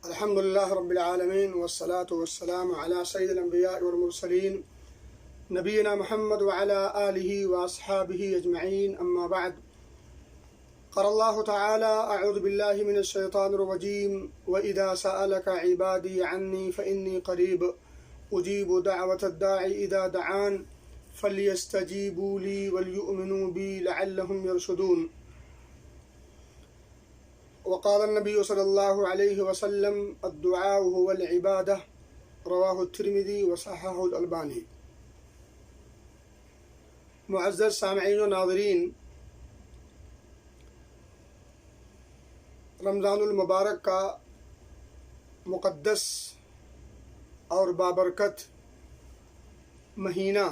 الحمد لله رب العالمين والصلاة والسلام على سيد الأنبياء والمرسلين نبينا محمد وعلى آله وأصحابه أجمعين، أما بعد. قال الله تعالى: أعوذ بالله من الشيطان الرجيم: وإذا سألك عبادي عني فإني قريب أجيب دعوة الداعي إذا دعان فليستجيبوا لي وليؤمنوا بي لعلهم يرشدون. وقال النبي صلی اللہ علیہ وسلم: الدعاء هو العبادة، رواہ الترمذی وصححہ الالبانی. معزز سامعین و ناظرین، رمضان المبارک کا مقدس اور بابرکت مہینہ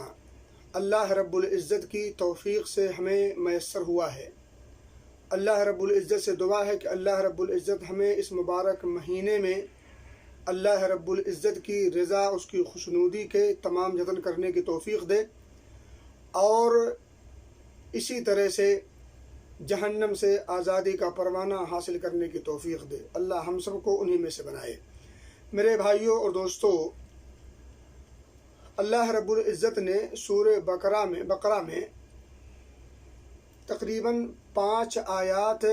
اللہ رب العزت کی توفیق سے ہمیں میسر ہوا ہے. اللہ رب العزت سے دعا ہے کہ اللہ رب العزت ہمیں اس مبارک مہینے میں اللہ رب العزت کی رضا، اس کی خوشنودی کے تمام جتن کرنے کی توفیق دے، اور اسی طرح سے جہنم سے آزادی کا پروانہ حاصل کرنے کی توفیق دے. اللہ ہم سب کو انہی میں سے بنائے. میرے بھائیوں اور دوستو، اللہ رب العزت نے سورہ بقرہ میں تقریباً 5 آیات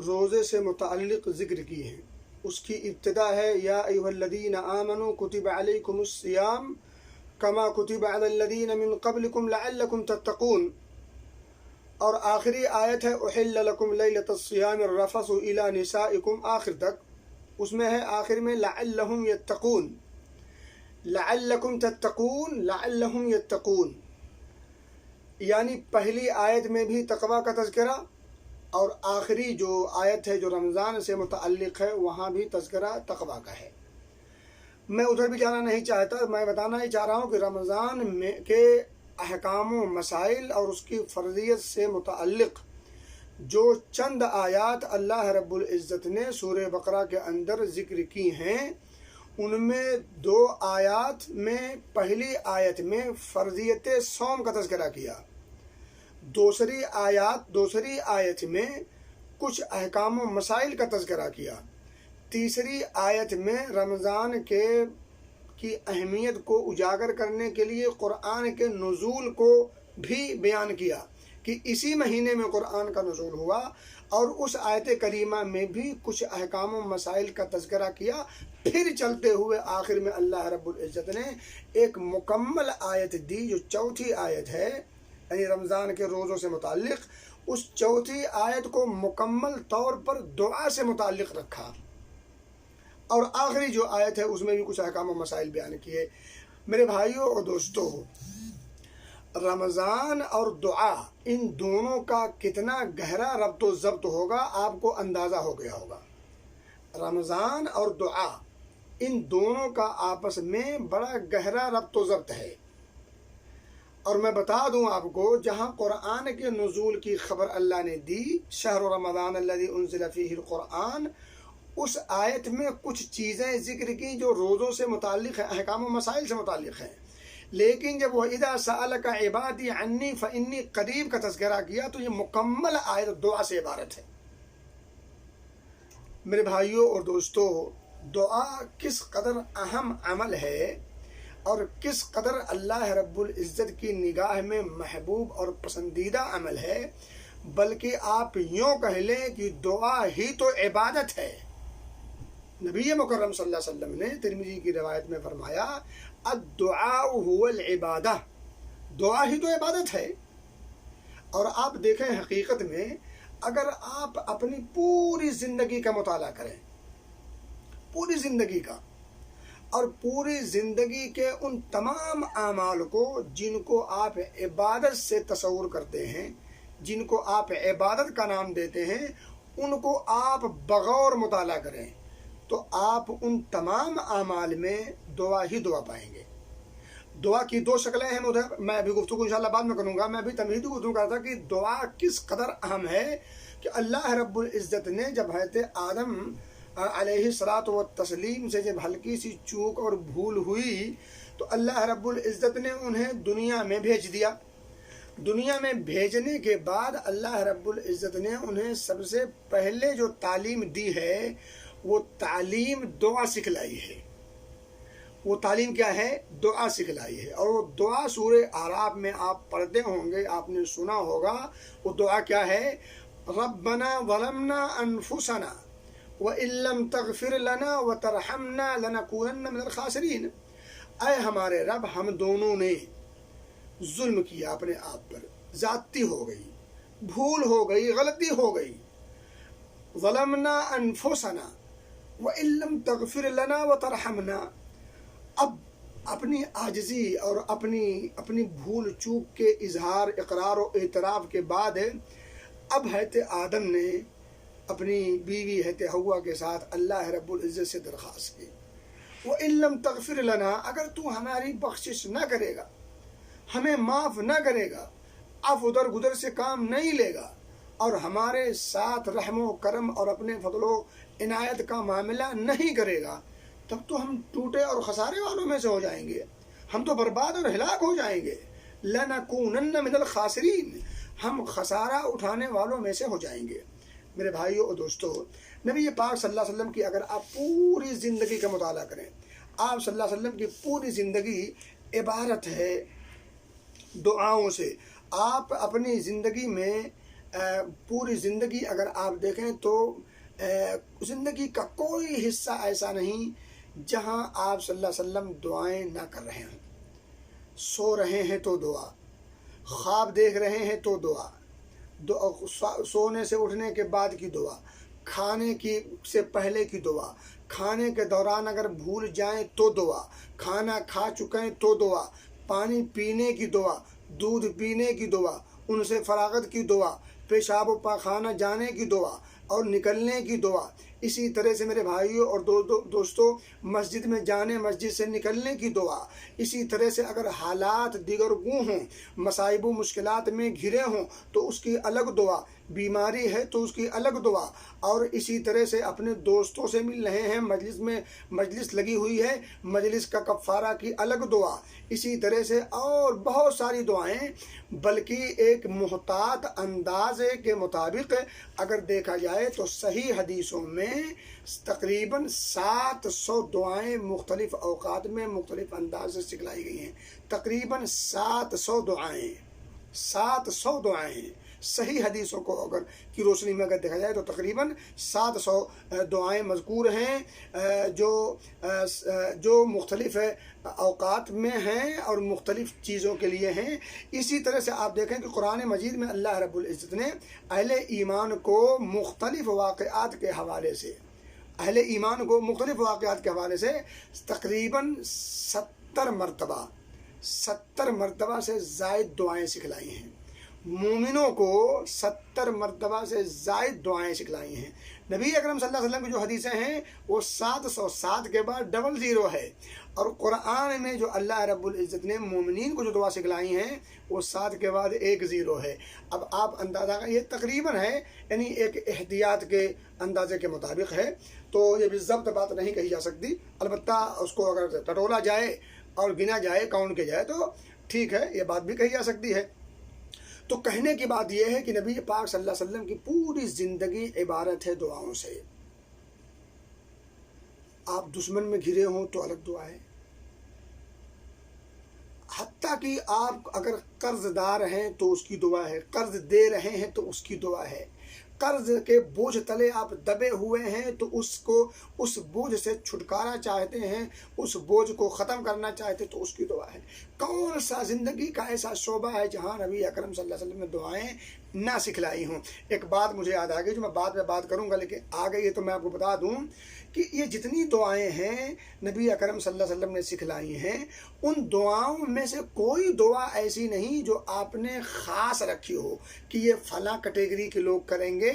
روزے سے متعلق ذکر کی ہیں. اس کی ابتدا ہے: یا ایھا الذین آمنوا کتب علیکم الصیام کما کتب علی الذین من قبلکم لعلکم تتقون، اور آخری آیت ہے: احل لکم لیلۃ الصیام الرفث الی نسائکم، آخر تک. اس میں ہے آخر میں لعلہم یتقون، لعلکم تتقون، لعلہم یتقون، یعنی پہلی آیت میں بھی تقوی کا تذکرہ، اور آخری جو آیت ہے جو رمضان سے متعلق ہے وہاں بھی تذکرہ تقوی کا ہے. میں ادھر بھی جانا نہیں چاہتا، میں بتانا ہی چاہ رہا ہوں کہ رمضان میں کے احکام و مسائل اور اس کی فرضیت سے متعلق جو چند آیات اللہ رب العزت نے سورہ بقرہ کے اندر ذکر کی ہیں، ان میں 2 آیات میں پہلی آیت میں فرضیت صوم کا تذکرہ کیا، دوسری آیت میں کچھ احکام و مسائل کا تذکرہ کیا، تیسری آیت میں رمضان کی اہمیت کو اجاگر کرنے کے لیے قرآن کے نزول کو بھی بیان کیا کہ اسی مہینے میں قرآن کا نزول ہوا، اور اس آیت کریمہ میں بھی کچھ احکام و مسائل کا تذکرہ کیا. پھر چلتے ہوئے آخر میں اللہ رب العزت نے ایک مکمل آیت دی جو 4تھی آیت ہے، یعنی رمضان کے روزوں سے متعلق. اس 4تھی آیت کو مکمل طور پر دعا سے متعلق رکھا، اور آخری جو آیت ہے اس میں بھی کچھ احکام و مسائل بیان کیے. میرے بھائیوں اور دوستوں، رمضان اور دعا، ان دونوں کا کتنا گہرا ربط و ضبط ہوگا آپ کو اندازہ ہو گیا ہوگا. رمضان اور دعا، ان دونوں کا آپس میں بڑا گہرا ربط و ضبط ہے. اور میں بتا دوں آپ کو، جہاں قرآن کے نزول کی خبر اللہ نے دی، شہر رمضان الذی انزل فیہ القرآن، اس آیت میں کچھ چیزیں ذکر کی جو روزوں سے متعلق ہیں، احکام و مسائل سے متعلق ہیں. لیکن جب وَإِذَا سَأَلَكَ عِبَادِي عَنِّي فَإِنِّي قَرِيب کا تذکرہ کیا تو یہ مکمل آیت دعا سے عبارت ہے. میرے بھائیوں اور دوستو، دعا کس قدر اہم عمل ہے اور کس قدر اللہ رب العزت کی نگاہ میں محبوب اور پسندیدہ عمل ہے، بلکہ آپ یوں کہہ لیں کہ دعا ہی تو عبادت ہے. نبی مکرم صلی اللہ علیہ وسلم نے ترمذی کی روایت میں فرمایا: الدعاء هو العبادہ، دعا ہی تو عبادت ہے. اور آپ دیکھیں، حقیقت میں اگر آپ اپنی پوری زندگی کا مطالعہ کریں، پوری زندگی کا، اور پوری زندگی کے ان تمام اعمال کو جن کو آپ عبادت سے تصور کرتے ہیں، جن کو آپ عبادت کا نام دیتے ہیں، ان کو آپ بغور مطالعہ کریں تو آپ ان تمام اعمال میں دعا ہی دعا پائیں گے. دعا کی 2 شکلیں ہیں. ادھر میں ابھی گفتگو انشاءاللہ بعد میں کروں گا. میں ابھی تمہیدی گفتگو کرتا تھا کہ دعا کس قدر اہم ہے کہ اللہ رب العزت نے جب حضرت آدم علیہ الصلاۃ والتسلیم سے جب ہلکی سی چوک اور بھول ہوئی تو اللہ رب العزت نے انہیں دنیا میں بھیج دیا. دنیا میں بھیجنے کے بعد اللہ رب العزت نے انہیں سب سے پہلے جو تعلیم دی ہے وہ تعلیم دعا سکھلائی ہے. وہ تعلیم کیا ہے؟ دعا سکھلائی ہے. اور وہ دعا سورہ اعراف میں آپ پڑھتے ہوں گے، آپ نے سنا ہوگا. وہ دعا کیا ہے؟ ربنا ظلمنا انفسنا وان لم تغفر لنا وترحمنا لنکونن من الخاسرین. اے ہمارے رب، ہم دونوں نے ظلم کیا اپنے آپ پر، زیادتی ہو گئی، بھول ہو گئی، غلطی ہو گئی. ظلمنا انفسنا وان لم تغفر لنا وترحمنا. اب اپنی عاجزی اور اپنی بھول چوک کے اظہار، اقرار و اعتراف کے بعد اب حضرت آدم نے اپنی بیوی حضرت حوا کے ساتھ اللہ رب العزت سے درخواست کی، وَإِن لَّمْ تَغْفِرْ لَنَا، اگر تو ہماری بخشش نہ کرے گا، ہمیں معاف نہ کرے گا، اب ادھر گدھر سے کام نہیں لے گا، اور ہمارے ساتھ رحم و کرم اور اپنے فضل و عنایت کا معاملہ نہیں کرے گا، تب تو ہم ٹوٹے اور خسارے والوں میں سے ہو جائیں گے، ہم تو برباد اور ہلاک ہو جائیں گے. لَنَكُونَنَّ مِنَ الْخَاسِرِينَ، ہم خسارہ اٹھانے والوں میں سے ہو جائیں گے. میرے بھائیوں اور دوستو، نبی پاک صلی اللہ علیہ وسلم کی اگر آپ پوری زندگی کا مطالعہ کریں، آپ صلی اللہ علیہ وسلم کی پوری زندگی عبارت ہے دعاؤں سے. آپ اپنی زندگی میں پوری زندگی اگر آپ دیکھیں تو زندگی کا کوئی حصہ ایسا نہیں جہاں آپ صلی اللہ علیہ وسلم دعائیں نہ کر رہے ہوں. سو رہے ہیں تو دعا، خواب دیکھ رہے ہیں تو دعا، سونے سے اٹھنے کے بعد کی دعا، کھانے کی سے پہلے کی دعا، کھانے کے دوران اگر بھول جائیں تو دعا، کھانا کھا چکے تو دعا، پانی پینے کی دعا، دودھ پینے کی دعا، ان سے فراغت کی دعا، پیشاب و پاخانہ جانے کی دعا اور نکلنے کی دعا. اسی طرح سے میرے بھائیوں اور دوستوں، مسجد میں جانے، مسجد سے نکلنے کی دعا. اسی طرح سے اگر حالات دیگر گوں ہوں، مصائب و مشکلات میں گھرے ہوں تو اس کی الگ دعا، بیماری ہے تو اس کی الگ دعا. اور اسی طرح سے اپنے دوستوں سے مل رہے ہیں، مجلس لگی ہوئی ہے، مجلس کا کفارہ کی الگ دعا. اسی طرح سے اور بہت ساری دعائیں، بلکہ ایک محتاط اندازے کے مطابق اگر دیکھا جائے تو صحیح حدیثوں میں تقریباً 700 دعائیں مختلف اوقات میں مختلف انداز سے سکھلائی گئی ہیں. تقریباً 700 دعائیں صحیح حدیثوں کو اگر کی روشنی میں اگر دیکھا جائے تو تقریباً 700 دعائیں مذکور ہیں جو مختلف اوقات میں ہیں اور مختلف چیزوں کے لیے ہیں. اسی طرح سے آپ دیکھیں کہ قرآن مجید میں اللہ رب العزت نے اہل ایمان کو مختلف واقعات کے حوالے سے تقریباً 70 مرتبہ سے زائد دعائیں سکھلائی ہیں. مومنوں کو 70 مرتبہ سے زائد دعائیں سکھلائی ہیں. نبی اکرم صلی اللہ علیہ وسلم کی جو حدیثیں ہیں وہ 707 کے بعد 00 ہے، اور قرآن میں جو اللہ رب العزت نے مومنین کو جو دعا سکھلائی ہیں وہ 7 کے بعد 10 ہے. اب آپ اندازہ یہ تقریباً ہے، یعنی ایک احتیاط کے اندازے کے مطابق ہے، تو یہ بھی ضبط بات نہیں کہی جا سکتی. البتہ اس کو اگر ٹٹولا جائے اور گنا جائے، کاؤنٹ کیا جائے تو ٹھیک ہے، یہ بات بھی کہی جا سکتی ہے. تو کہنے کی بات یہ ہے کہ نبی پاک صلی اللہ علیہ وسلم کی پوری زندگی عبارت ہے دعاؤں سے. آپ دشمن میں گھرے ہوں تو الگ دعا ہے، حتیٰ کہ آپ اگر قرض دار ہیں تو اس کی دعا ہے، قرض دے رہے ہیں تو اس کی دعا ہے، قرض کے بوجھ تلے آپ دبے ہوئے ہیں تو اس بوجھ سے چھٹکارا چاہتے ہیں، اس بوجھ کو ختم کرنا چاہتے تو اس کی دعا ہے. کون سا زندگی کا ایسا شعبہ ہے جہاں نبی اکرم صلی اللہ علیہ وسلم نے دعائیں نہ سکھلائی ہوں؟ ایک بات مجھے یاد آ گئی جو میں بعد میں بات کروں گا، لیکن آ گئی ہے تو میں آپ کو بتا دوں کہ یہ جتنی دعائیں ہیں نبی اکرم صلی اللہ علیہ وسلم نے سکھلائی ہیں، ان دعاؤں میں سے کوئی دعا ایسی نہیں جو آپ نے خاص رکھی ہو کہ یہ فلاں کیٹیگری کے لوگ کریں گے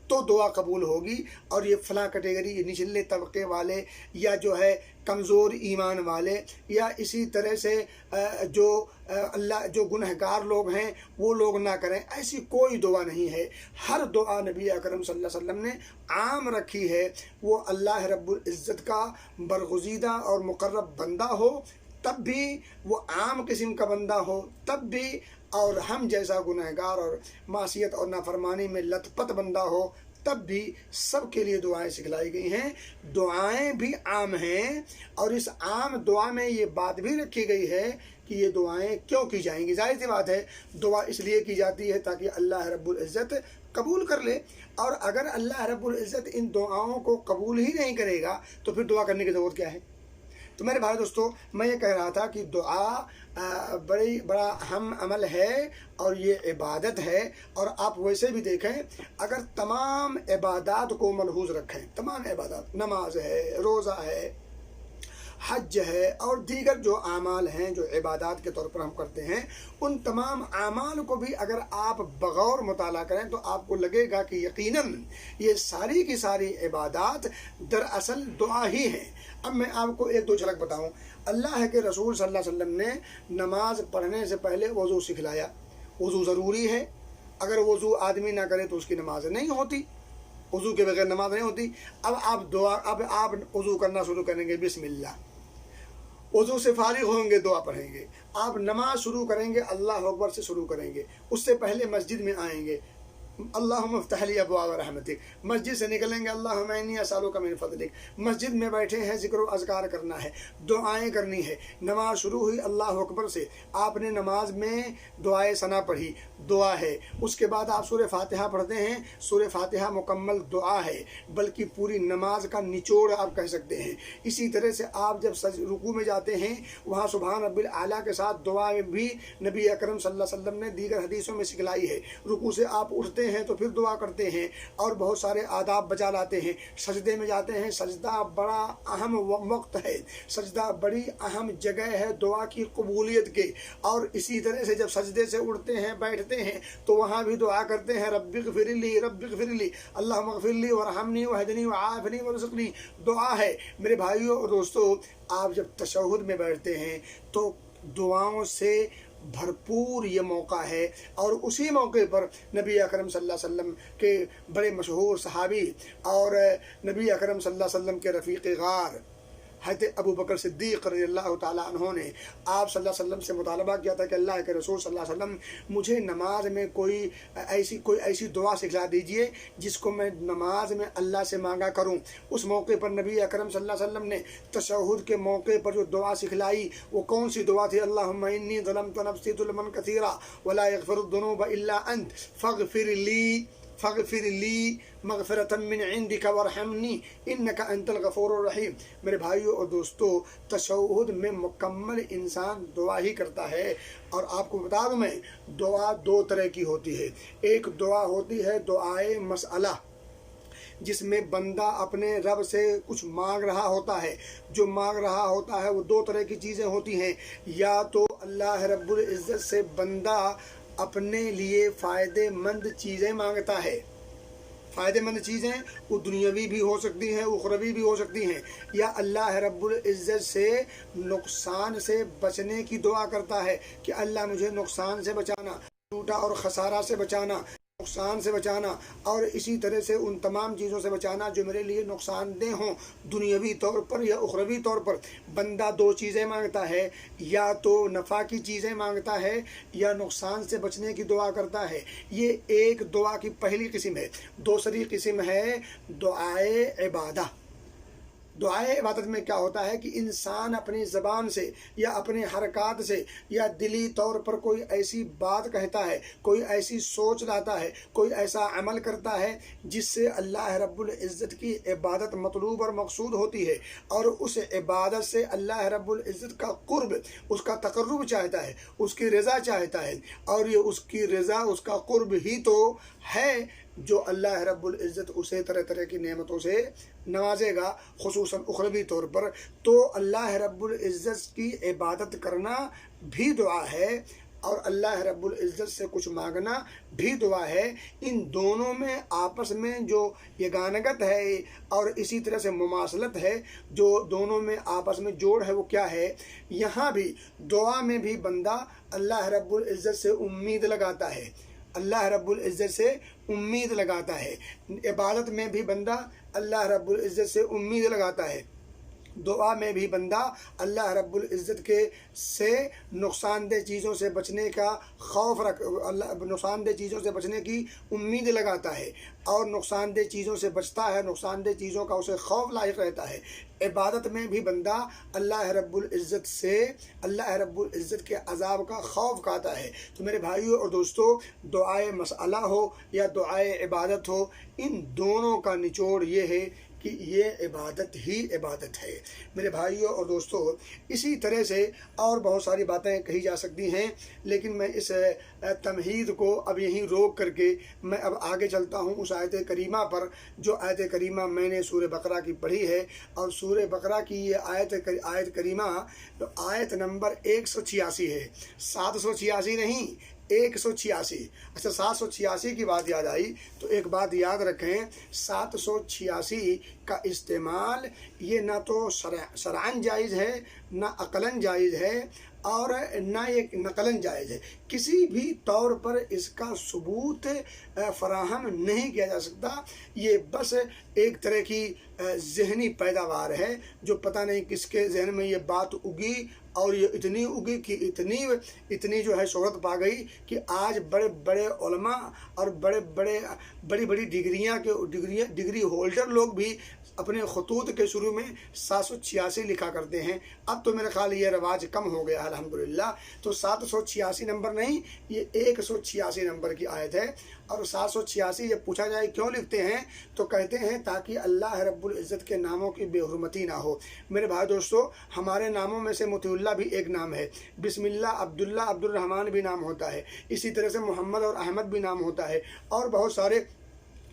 تو دعا قبول ہوگی، اور یہ فلاں کیٹیگری نچلے طبقے والے یا جو ہے کمزور ایمان والے یا اسی طرح سے جو گنہگار لوگ ہیں وہ لوگ نہ کریں. ایسی کوئی دعا نہیں ہے. ہر دعا نبی اکرم صلی اللہ علیہ وسلم نے عام رکھی ہے. وہ اللہ رب العزت کا برگزیدہ اور مقرب بندہ ہو تب بھی، وہ عام قسم کا بندہ ہو تب بھی، اور ہم جیسا گنہگار اور معصیت اور نافرمانی میں لت پت بندہ ہو تب بھی سب کے لیے دعائیں سکھلائی گئی ہیں. دعائیں بھی عام ہیں اور اس عام دعا میں یہ بات بھی رکھی گئی ہے کہ یہ دعائیں کیوں کی جائیں گی. ظاہر سی بات ہے دعا اس لیے کی جاتی ہے تاکہ اللہ رب العزت قبول کر لے، اور اگر اللہ رب العزت ان دعاؤں کو قبول ہی نہیں کرے گا تو پھر دعا کرنے کی ضرورت کیا ہے؟ تو میرے بھائی دوستو، میں یہ کہہ رہا تھا کہ دعا بڑا اہم عمل ہے اور یہ عبادت ہے. اور آپ ویسے بھی دیکھیں، اگر تمام عبادات کو ملحوظ رکھیں، تمام عبادات، نماز ہے، روزہ ہے، حج ہے اور دیگر جو اعمال ہیں جو عبادات کے طور پر ہم کرتے ہیں، ان تمام اعمال کو بھی اگر آپ بغور مطالعہ کریں تو آپ کو لگے گا کہ یقیناً یہ ساری کی ساری عبادات دراصل دعا ہی ہیں. اب میں آپ کو ایک دو جھلک بتاؤں. اللہ کے رسول صلی اللہ علیہ وسلم نے نماز پڑھنے سے پہلے وضو سکھلایا. وضو ضروری ہے، اگر وضو آدمی نہ کرے تو اس کی نماز نہیں ہوتی، وضو کے بغیر نماز نہیں ہوتی. اب آپ وضو کرنا شروع کریں گے، بسم اللہ، وضو سے فارغ ہوں گے، دعا پڑھیں گے. آپ نماز شروع کریں گے، اللہ اکبر سے شروع کریں گے. اس سے پہلے مسجد میں آئیں گے، اللہم افتح لی ابواب رحمتک. مسجد سے نکلیں گے، اللہم انی اسألک من فضلک. مسجد میں بیٹھے ہیں، ذکر و اذکار کرنا ہے، دعائیں کرنی ہے. نماز شروع ہوئی اللہ اکبر سے، آپ نے نماز میں دعائے ثنا پڑھی، دعا ہے. اس کے بعد آپ سورہ فاتحہ پڑھتے ہیں، سورہ فاتحہ مکمل دعا ہے، بلکہ پوری نماز کا نچوڑ آپ کہہ سکتے ہیں. اسی طرح سے آپ جب رکوع میں جاتے ہیں، وہاں سبحان رب الاعلیٰ کے ساتھ دعا بھی نبی اکرم صلی اللہ علیہ وسلم نے دیگر حدیثوں میں سکھلائی ہے. رکوع سے آپ اٹھتے ہیں تو پھر دعا کرتے ہیں اور بہت سارے آداب بجا لاتے ہیں. سجدے میں جاتے ہیں، سجدہ بڑا اہم وقت ہے، سجدہ بڑی اہم جگہ ہے دعا کی قبولیت کے. اور اسی طرح سے جب سجدے سے اٹھتے ہیں، بیٹھتے ہیں تو وہاں بھی دعا کرتے ہیں، رب اغفر لی رب اغفر لی، اللہم اغفر لی ورحمنی واہدنی وعافنی ورزقنی. دعا ہے. میرے بھائیوں اور دوستو، آپ جب تشہد میں بیٹھتے ہیں تو دعاؤں سے بھرپور یہ موقع ہے. اور اسی موقع پر نبی اکرم صلی اللہ علیہ وسلم کے بڑے مشہور صحابی اور نبی اکرم صلی اللہ علیہ وسلم کے رفیق غار حضرت ابو بکر صدیق رضی اللہ تعالیٰ عنہ نے آپ صلی اللہ علیہ وسلم سے مطالبہ کیا تھا کہ اللہ کے رسول صلی اللہ علیہ وسلم مجھے نماز میں کوئی ایسی دعا سکھلا دیجئے جس کو میں نماز میں اللہ سے مانگا کروں. اس موقع پر نبی اکرم صلی اللہ علیہ وسلم نے تشہد کے موقع پر جو دعا سکھلائی وہ کون سی دعا تھی؟ اللہم انی ظلمت نفسی ظلما کثیرا ولا یغفر الذنوب الا انت فاغفر لی مغفرة من عندک وارحمنی انک انت الغفور الرحیم. میرے بھائیوں اور دوستو، تشہد میں مکمل انسان دعا ہی کرتا ہے. اور آپ کو بتا دوں، میں دعا دو طرح کی ہوتی ہے. ایک دعا ہوتی ہے دعائے مسئلہ، جس میں بندہ اپنے رب سے کچھ مانگ رہا ہوتا ہے. جو مانگ رہا ہوتا ہے وہ دو طرح کی چیزیں ہوتی ہیں. یا تو اللہ رب العزت سے بندہ اپنے لیے فائدے مند چیزیں مانگتا ہے. فائدے مند چیزیں وہ دنیاوی بھی ہو سکتی ہیں، اخروی بھی ہو سکتی ہیں. یا اللہ رب العزت سے نقصان سے بچنے کی دعا کرتا ہے کہ اللہ مجھے نقصان سے بچانا، ٹوٹا اور خسارہ سے بچانا، نقصان سے بچانا، اور اسی طرح سے ان تمام چیزوں سے بچانا جو میرے لیے نقصان دہ ہوں دنیاوی طور پر یا اخروی طور پر. بندہ دو چیزیں مانگتا ہے، یا تو نفع کی چیزیں مانگتا ہے یا نقصان سے بچنے کی دعا کرتا ہے. یہ ایک دعا کی پہلی قسم ہے. دوسری قسم ہے دعائے عبادہ. دعائے عبادت میں کیا ہوتا ہے کہ انسان اپنی زبان سے یا اپنے حرکات سے یا دلی طور پر کوئی ایسی بات کہتا ہے، کوئی ایسی سوچ لاتا ہے، کوئی ایسا عمل کرتا ہے جس سے اللہ رب العزت کی عبادت مطلوب اور مقصود ہوتی ہے. اور اس عبادت سے اللہ رب العزت کا قرب، اس کا تقرب چاہتا ہے، اس کی رضا چاہتا ہے. اور یہ اس کی رضا، اس کا قرب ہی تو ہے جو اللہ رب العزت اسے طرح طرح کی نعمتوں سے نوازے گا، خصوصاً اخروی طور پر. تو اللہ رب العزت کی عبادت کرنا بھی دعا ہے اور اللہ رب العزت سے کچھ مانگنا بھی دعا ہے. ان دونوں میں آپس میں جو یگانگت ہے اور اسی طرح سے مماثلت ہے، جو دونوں میں آپس میں جوڑ ہے، وہ کیا ہے؟ یہاں بھی دعا میں بھی بندہ اللہ رب العزت سے امید لگاتا ہے، اللہ رب العزت سے امید لگاتا ہے. عبادت میں بھی بندہ اللہ رب العزت سے امید لگاتا ہے. دعا میں بھی بندہ اللہ رب العزت کے سے نقصان دہ چیزوں سے بچنے کا خوف نقصان دہ چیزوں سے بچنے کی امید لگاتا ہے اور نقصان دہ چیزوں سے بچتا ہے، نقصان دہ چیزوں کا اسے خوف لاحق رہتا ہے۔ عبادت میں بھی بندہ اللہ رب العزت سے اللہ رب العزت کے عذاب کا خوف کھاتا ہے۔ تو میرے بھائیوں اور دوستوں، دعائے مسئلہ ہو یا دعائے عبادت ہو، ان دونوں کا نچوڑ یہ ہے کہ یہ عبادت ہی عبادت ہے۔ میرے بھائیوں اور دوستوں، اسی طرح سے اور بہت ساری باتیں کہی جا سکتی ہیں، لیکن میں اس تمہید کو اب یہیں روک کر کے میں اب آگے چلتا ہوں اس آیت کریمہ پر، جو آیت کریمہ میں نے سورہ بقرہ کی پڑھی ہے۔ اور سورہ بقرہ کی یہ آیت کریمہ آیت نمبر 186 ہے، 786 نہیں، 186۔ اچھا، 786 کی بات یاد آئی تو ایک بات یاد رکھیں، 786 کا استعمال یہ نہ تو شرعاً جائز ہے، نہ عقلاً جائز ہے، اور نہ یہ نقلاً جائز ہے۔ کسی بھی طور پر اس کا ثبوت فراہم نہیں کیا جا سکتا۔ یہ بس ایک طرح کی ذہنی پیداوار ہے، جو پتہ نہیں کس کے ذہن میں یہ بات اگی، اور یہ اتنی اگی کہ اتنی جو ہے شہرت پا گئی کہ آج بڑے بڑے علماء اور بڑی بڑی ڈگری ہولڈر لوگ بھی اپنے خطوط کے شروع میں 786 لکھا کرتے ہیں۔ اب تو میرے خیال یہ رواج کم ہو گیا الحمدللہ۔ تو 786 نمبر نہیں، یہ 186 نمبر کی آیت ہے۔ اور 786 جب پوچھا جائے کیوں لکھتے ہیں تو کہتے ہیں تاکہ اللہ رب العزت کے ناموں کی بے حرمتی نہ ہو۔ میرے بھائی دوستو، ہمارے ناموں میں سے مطیع اللہ بھی ایک نام ہے، بسم اللہ، عبداللہ، عبد الرحمن بھی نام ہوتا ہے، اسی طرح سے محمد اور احمد بھی نام ہوتا ہے، اور بہت سارے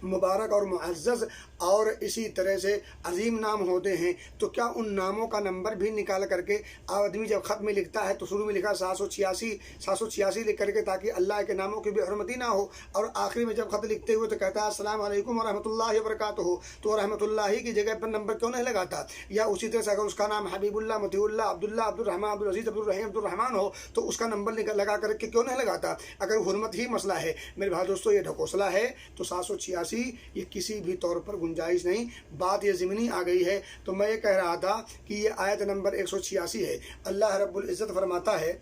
مبارک اور معزز اور اسی طرح سے عظیم نام ہوتے ہیں۔ تو کیا ان ناموں کا نمبر بھی نکال کر کے آدمی جب خط میں لکھتا ہے تو شروع میں لکھا 786 لکھ کر کے تاکہ اللہ کے ناموں کی بے حرمتی نہ ہو، اور آخری میں جب خط لکھتے ہوئے تو کہتا ہے السلام علیکم ورحمۃ اللہ وبرکاتہ، تو رحمۃ اللہ کی جگہ پر نمبر کیوں نہیں لگاتا؟ یا اسی طرح سے اگر اس کا نام حبیب اللہ، مطیع اللہ، عبداللہ، عبد الرحمن، عبد العزیز، عبد الرحیم، عبد الرحمن ہو تو اس کا نمبر لگا کر کے کیوں نہیں لگاتا اگر حرمت ہی مسئلہ ہے؟ میرے بھائی دوستو، یہ ڈھکوسلا ہے۔ تو 786 یہ کسی بھی طور پر گنجائش نہیں، بات یہ ضمنی آ گئی ہے۔ تو میں یہ کہہ رہا تھا کہ یہ آیت نمبر 186 ہے۔ اللہ رب العزت فرماتا ہے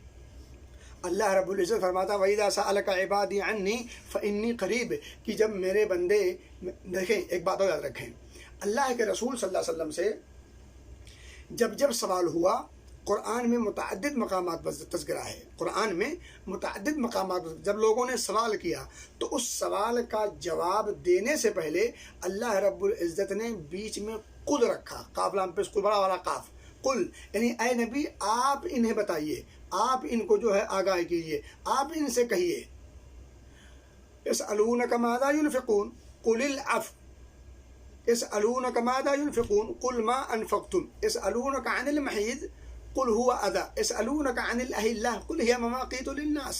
وَإِذَا سَأَلَكَ عِبَادِي عَنِّي فَإِنِّي قَرِيبٌ، کہ جب میرے بندے، دیکھیں ایک بات اور یاد رکھیں، اللہ کے رسول صلی اللہ علیہ وسلم سے جب سوال ہوا، قرآن میں متعدد مقامات پر تذکرہ ہے، قرآن میں متعدد مقامات پر جب لوگوں نے سوال کیا تو اس سوال کا جواب دینے سے پہلے اللہ رب العزت نے بیچ میں قل رکھا، قاف لام پیش، قل، بڑا والا قاف، قل، یعنی اے نبی آپ انہیں بتائیے، آپ ان کو جو ہے آگاہ کیجیے، آپ ان سے کہیے يَسْأَلُونَكَ مَاذَا يُنْفِقُونَ قُلِ الْعَفْوَ يَسْأَلُونَكَ مَاذَا يُنْفِقُونَ قُلْ مَا أَنْفَقْتُمْ يَسْأَلُونَكَ عَنِ الْمَحِيضِ قُلْ هُوَ أَذًى يَسْأَلُونَكَ عَنِ الْأَهِلَّةِ قُلْ هِيَ مَوَاقِيتُ لِلنَّاسِ،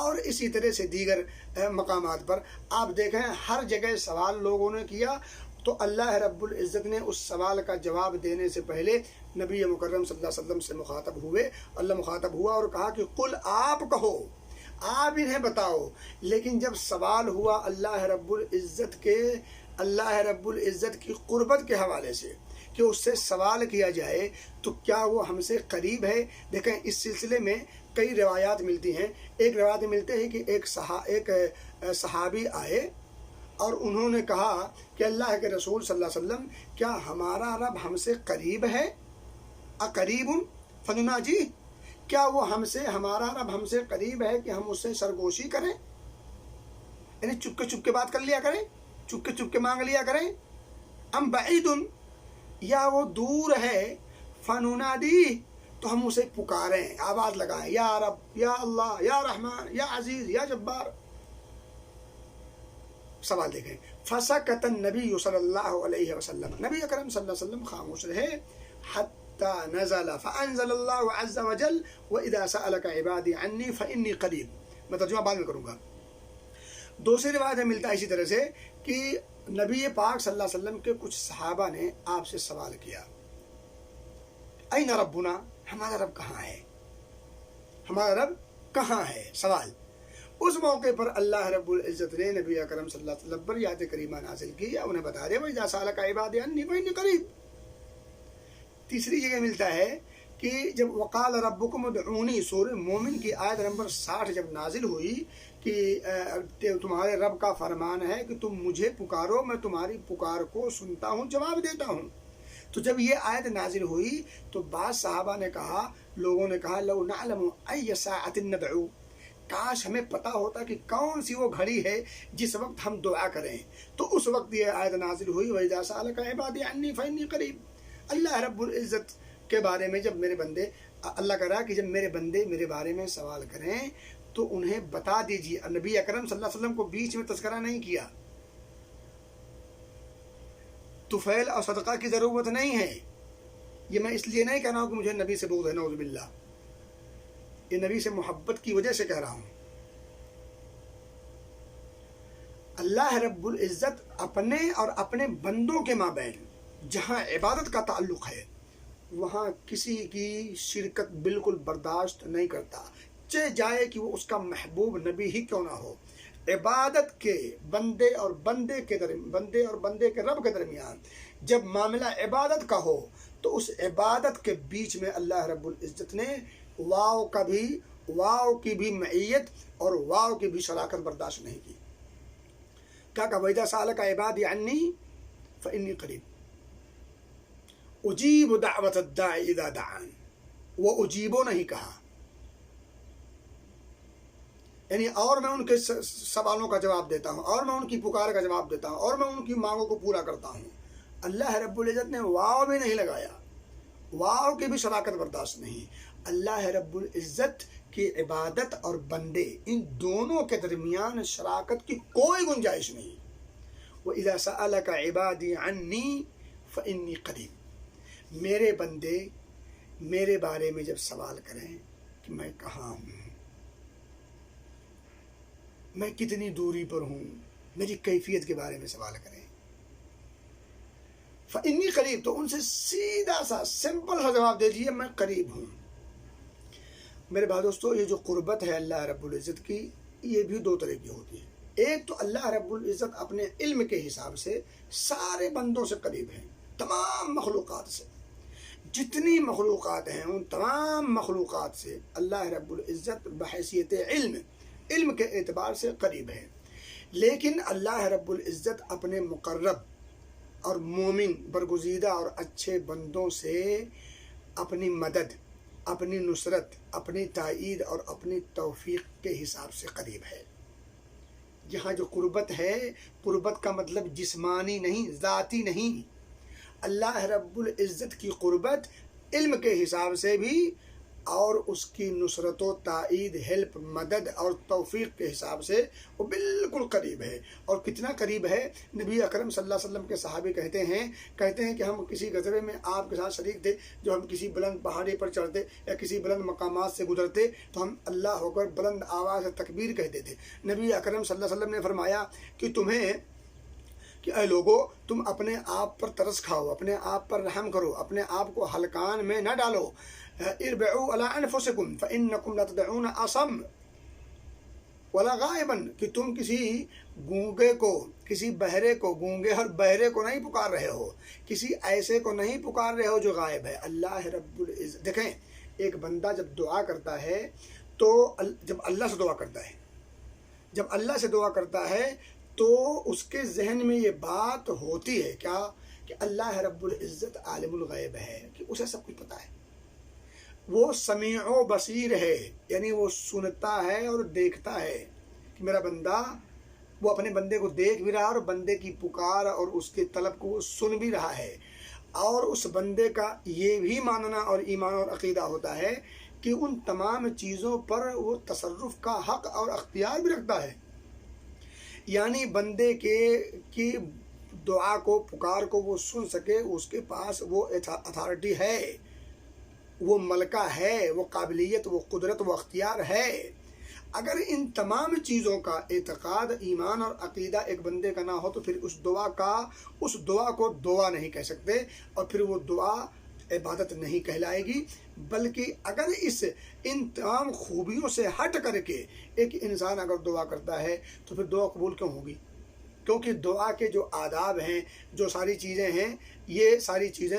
اور اسی طرح سے دیگر مقامات پر آپ دیکھیں ہر جگہ سوال لوگوں نے کیا، تو اللہ رب العزت نے اس سوال کا جواب دینے سے پہلے نبی مکرم صلی اللہ علیہ وسلم سے مخاطب ہوئے، اللہ مخاطب ہوا اور کہا کہ قل، آپ کہو، آپ انہیں بتاؤ۔ لیکن جب سوال ہوا اللہ رب العزت کی قربت کے حوالے سے کہ اس سے سوال کیا جائے تو کیا وہ ہم سے قریب ہے؟ دیکھیں اس سلسلے میں کئی روایات ملتی ہیں۔ ایک روایت ملتے ہیں کہ ایک صحابی آئے اور انہوں نے کہا کہ اللہ کے رسول صلی اللہ علیہ وسلم، کیا ہمارا رب ہم سے قریب ہے؟ اقریب فنناجی، کیا وہ ہمارا رب ہم سے قریب ہے کہ ہم اس سے سرگوشی کریں، یعنی چپ کے بات کر لیا کریں، چپ کے مانگ لیا کریں؟ ام بعید، یا وہ دور ہے، فننادی، تو ہم اسے پکاریں، آواز لگائیں، یا رب، یا اللہ، یا رحمان، یا عزیز، یا جبار۔ سوال دیکھیں، فسکت النبی صلی اللہ علیہ وسلم، نبی اکرم صلی اللہ علیہ وسلم خاموش رہے، حتی نزل فانزل اللہ عز وجل وَإِذَا سَأَلَكَ عِبَادِي عَنِّي فَإِنِّي قَرِيبٌ۔ میں ترجمہ بعد میں کروں گا۔ دوسری روایت میں ملتا ہے اسی طرح سے کہ نبی پاک صلی اللہ علیہ وسلم کے کچھ صحابہ نے آپ سے سوال کیا، این ربنا، ہمارا رب کہاں ہے، ہمارا رب کہاں ہے، سوال۔ اس موقع پر اللہ رب العزت نے نبی اکرم صلی اللہ علیہ وسلم پر آیت کریمہ نازل کی، یا انہیں بتا دے وَإِذَا سَأَلَكَ عِبَادِي عَنِّي فَإِنِّي قَرِيبٌ، تیسری جگہ ملتا ہے کہ جب وقال ربکم ادعونی سورہ مومن کی آیت نمبر 60 جب نازل ہوئی کہ تمہارے رب کا فرمان ہے کہ تم مجھے پکارو، میں تمہاری پکار کو سنتا ہوں، جواب دیتا ہوں. تو جب یہ آیت نازل ہوئی تو بعض صحابہ نے کہا، لوگوں نے کہا لو نعلم ای ساعۃ ندعو، کاش ہمیں پتہ ہوتا کہ کون سی وہ گھڑی ہے جس وقت ہم دعا کریں. تو اس وقت یہ آیت نازل ہوئی وَإِذَا سَأَلَكَ عِبَادِي عَنِّي فَإِنِّي قَرِيبٌ. اللہ رب العزت کے بارے میں جب میرے بندے، اللہ کہہ رہا کہ جب میرے بندے میرے بارے میں سوال کریں تو انہیں بتا دیجیے. نبی اکرم صلی اللہ علیہ وسلم کو بیچ میں تذکرہ نہیں کیا. طفیل اور صدقہ کی ضرورت نہیں ہے. یہ میں اس لیے نہیں کہہ رہا ہوں کہ مجھے نبی سے بغض ہے، نعوذ باللہ، یہ نبی سے محبت کی وجہ سے کہہ رہا ہوں. اللہ رب العزت اپنے اور اپنے بندوں کے مابین جہاں عبادت کا تعلق ہے وہاں کسی کی شرکت بالکل برداشت نہیں کرتا، چاہے جائے کہ وہ اس کا محبوب نبی ہی کیوں نہ ہو. عبادت کے بندے اور بندے کے رب کے درمیان جب معاملہ عبادت کا ہو تو اس عبادت کے بیچ میں اللہ رب العزت نے واو کی بھی معیت اور واو کی بھی شراکت برداشت نہیں کی. کیا کہا وَإِذَا سَأَلَكَ عِبَادِي عَنِّي فَإِنِّي قَرِيبٌ اجیب دعوت الداعِ اذا دعان. وہ اجیبو نہیں کہا، یعنی اور میں ان کے سوالوں کا جواب دیتا ہوں، اور میں ان کی پکار کا جواب دیتا ہوں، اور میں ان کی مانگوں کو پورا کرتا ہوں. اللہ رب العزت نے واو بھی نہیں لگایا، واو کی بھی شراکت برداشت نہیں. اللہ رب العزت کی عبادت اور بندے ان دونوں کے درمیان شراکت کی کوئی گنجائش نہیں. وَإِذَا سَأَلَكَ عِبَادِي عَنِّي فَإِنِّي قَرِيبٌ. میرے بندے میرے بارے میں جب سوال کریں کہ میں کہاں ہوں، میں کتنی دوری پر ہوں، میری کیفیت کے بارے میں سوال کریں، فَإِنِّي قَرِيبٌ، تو ان سے سیدھا سا سمپل سا جواب دے دیجیے میں قریب ہوں. میرے بھائی دوستو، یہ جو قربت ہے اللہ رب العزت کی یہ بھی دو طرح کی ہوتی ہے. ایک تو اللہ رب العزت اپنے علم کے حساب سے سارے بندوں سے قریب ہیں، تمام مخلوقات سے، جتنی مخلوقات ہیں ان تمام مخلوقات سے اللہ رب العزت بحیثیت علم کے اعتبار سے قریب ہے. لیکن اللہ رب العزت اپنے مقرب اور مومن برگزیدہ اور اچھے بندوں سے اپنی مدد، اپنی نصرت، اپنی تائید اور اپنی توفیق کے حساب سے قریب ہے. یہاں جو قربت ہے، قربت کا مطلب جسمانی نہیں، ذاتی نہیں. اللہ رب العزت کی قربت علم کے حساب سے بھی اور اس کی نصرت و تائید، ہیلپ، مدد اور توفیق کے حساب سے وہ بالکل قریب ہے. اور کتنا قریب ہے، نبی اکرم صلی اللہ علیہ وسلم کے صحابی کہتے ہیں کہ ہم کسی غزوے میں آپ کے ساتھ شریک تھے، جو ہم کسی بلند پہاڑی پر چڑھتے یا کسی بلند مقامات سے گزرتے تو ہم اللہ ہو کر بلند آواز سے تکبیر کہتے تھے. نبی اکرم صلی اللہ علیہ وسلم نے فرمایا کہ اے لوگو، تم اپنے آپ پر ترس کھاؤ، اپنے آپ پر رحم کرو، اپنے آپ کو ہلکان میں نہ ڈالو. اربعوا علی انفسکم فانکم لا تدعون اصم ولا غائبا، کہ تم کسی گونگے کو، کسی بہرے کو، گونگے اور بہرے کو نہیں پکار رہے ہو، کسی ایسے کو نہیں پکار رہے ہو جو غائب ہے. اللہ رب العزت، دیکھیں ایک بندہ جب دعا کرتا ہے تو جب اللہ سے دعا کرتا ہے تو اس کے ذہن میں یہ بات ہوتی ہے کیا کہ اللہ رب العزت عالم الغیب ہے، کہ اسے سب کچھ پتہ ہے، وہ سمیع و بصیر ہے، یعنی وہ سنتا ہے اور دیکھتا ہے کہ میرا بندہ، وہ اپنے بندے کو دیکھ بھی رہا ہے اور بندے کی پکار اور اس کے طلب کو وہ سن بھی رہا ہے. اور اس بندے کا یہ بھی ماننا اور ایمان اور عقیدہ ہوتا ہے کہ ان تمام چیزوں پر وہ تصرف کا حق اور اختیار بھی رکھتا ہے. یعنی بندے کی دعا کو، پکار کو وہ سن سکے، اس کے پاس وہ اتھارٹی ہے، وہ ملکہ ہے، وہ قابلیت، وہ قدرت، وہ اختیار ہے. اگر ان تمام چیزوں کا اعتقاد، ایمان اور عقیدہ ایک بندے کا نہ ہو تو پھر اس دعا کو دعا نہیں کہہ سکتے، اور پھر وہ دعا عبادت نہیں کہلائے گی. بلکہ اگر ان تمام خوبیوں سے ہٹ کر کے ایک انسان اگر دعا کرتا ہے تو پھر دعا قبول کیوں ہوگی؟ کیونکہ دعا کے جو آداب ہیں، جو ساری چیزیں ہیں، یہ ساری چیزیں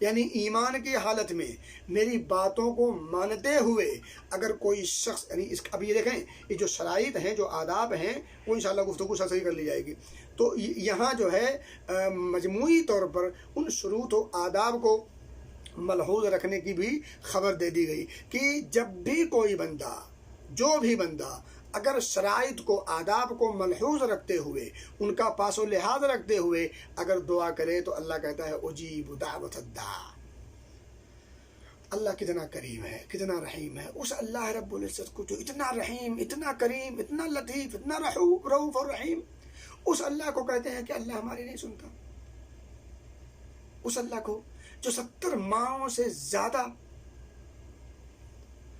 یعنی ایمان کی حالت میں میری باتوں کو مانتے ہوئے اگر کوئی شخص، یعنی اب یہ دیکھیں یہ جو شرائط ہیں، جو آداب ہیں، وہ انشاءاللہ گفتگو صحیح کر لی جائے گی. تو یہاں جو ہے مجموعی طور پر ان شروط و آداب کو ملحوظ رکھنے کی بھی خبر دے دی گئی کہ جب بھی کوئی بندہ، جو بھی بندہ اگر شرائط کو، آداب کو ملحوظ رکھتے ہوئے، ان کا پاس و لحاظ رکھتے ہوئے اگر دعا کرے تو اللہ کہتا ہے اجیب دعوت الداع. اللہ کتنا کریم ہے، کتنا رحیم ہے. اس اللہ رب العزت کو جو اتنا رحیم، اتنا کریم، اتنا لطیف، اتنا رؤوف اور رحیم، اس اللہ کو کہتے ہیں کہ اللہ ہماری نہیں سنتا. اس اللہ کو جو 70 ماؤں سے زیادہ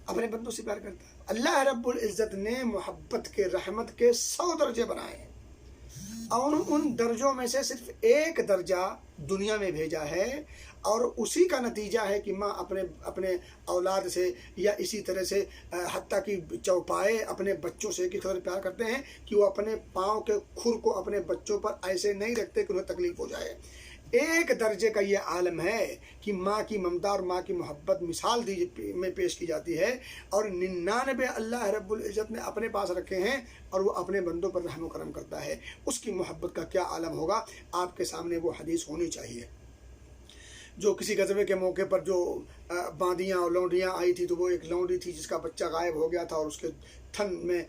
اپنے بندوں سے پیار کرتا ہے. اللہ رب العزت نے محبت کے، رحمت کے 100 درجے بنائے ہیں، اور ان درجوں میں سے صرف ایک درجہ دنیا میں بھیجا ہے، اور اسی کا نتیجہ ہے کہ ماں اپنے اولاد سے، یا اسی طرح سے حتیٰ کہ چوپائے اپنے بچوں سے کی قدر پیار کرتے ہیں کہ وہ اپنے پاؤں کے کھر کو اپنے بچوں پر ایسے نہیں رکھتے کہ انہیں تکلیف ہو جائے. ایک درجے کا یہ عالم ہے کہ ماں کی ممتا اور ماں کی محبت مثال میں پیش کی جاتی ہے، اور 99 اللہ رب العزت نے اپنے پاس رکھے ہیں، اور وہ اپنے بندوں پر رحم و کرم کرتا ہے. اس کی محبت کا کیا عالم ہوگا. آپ کے سامنے وہ حدیث ہونی چاہیے جو کسی غزوے کے موقع پر جو باندیاں اور لونڈیاں آئی تھی، تو وہ ایک لونڈی تھی جس کا بچہ غائب ہو گیا تھا، اور اس کے تھن میں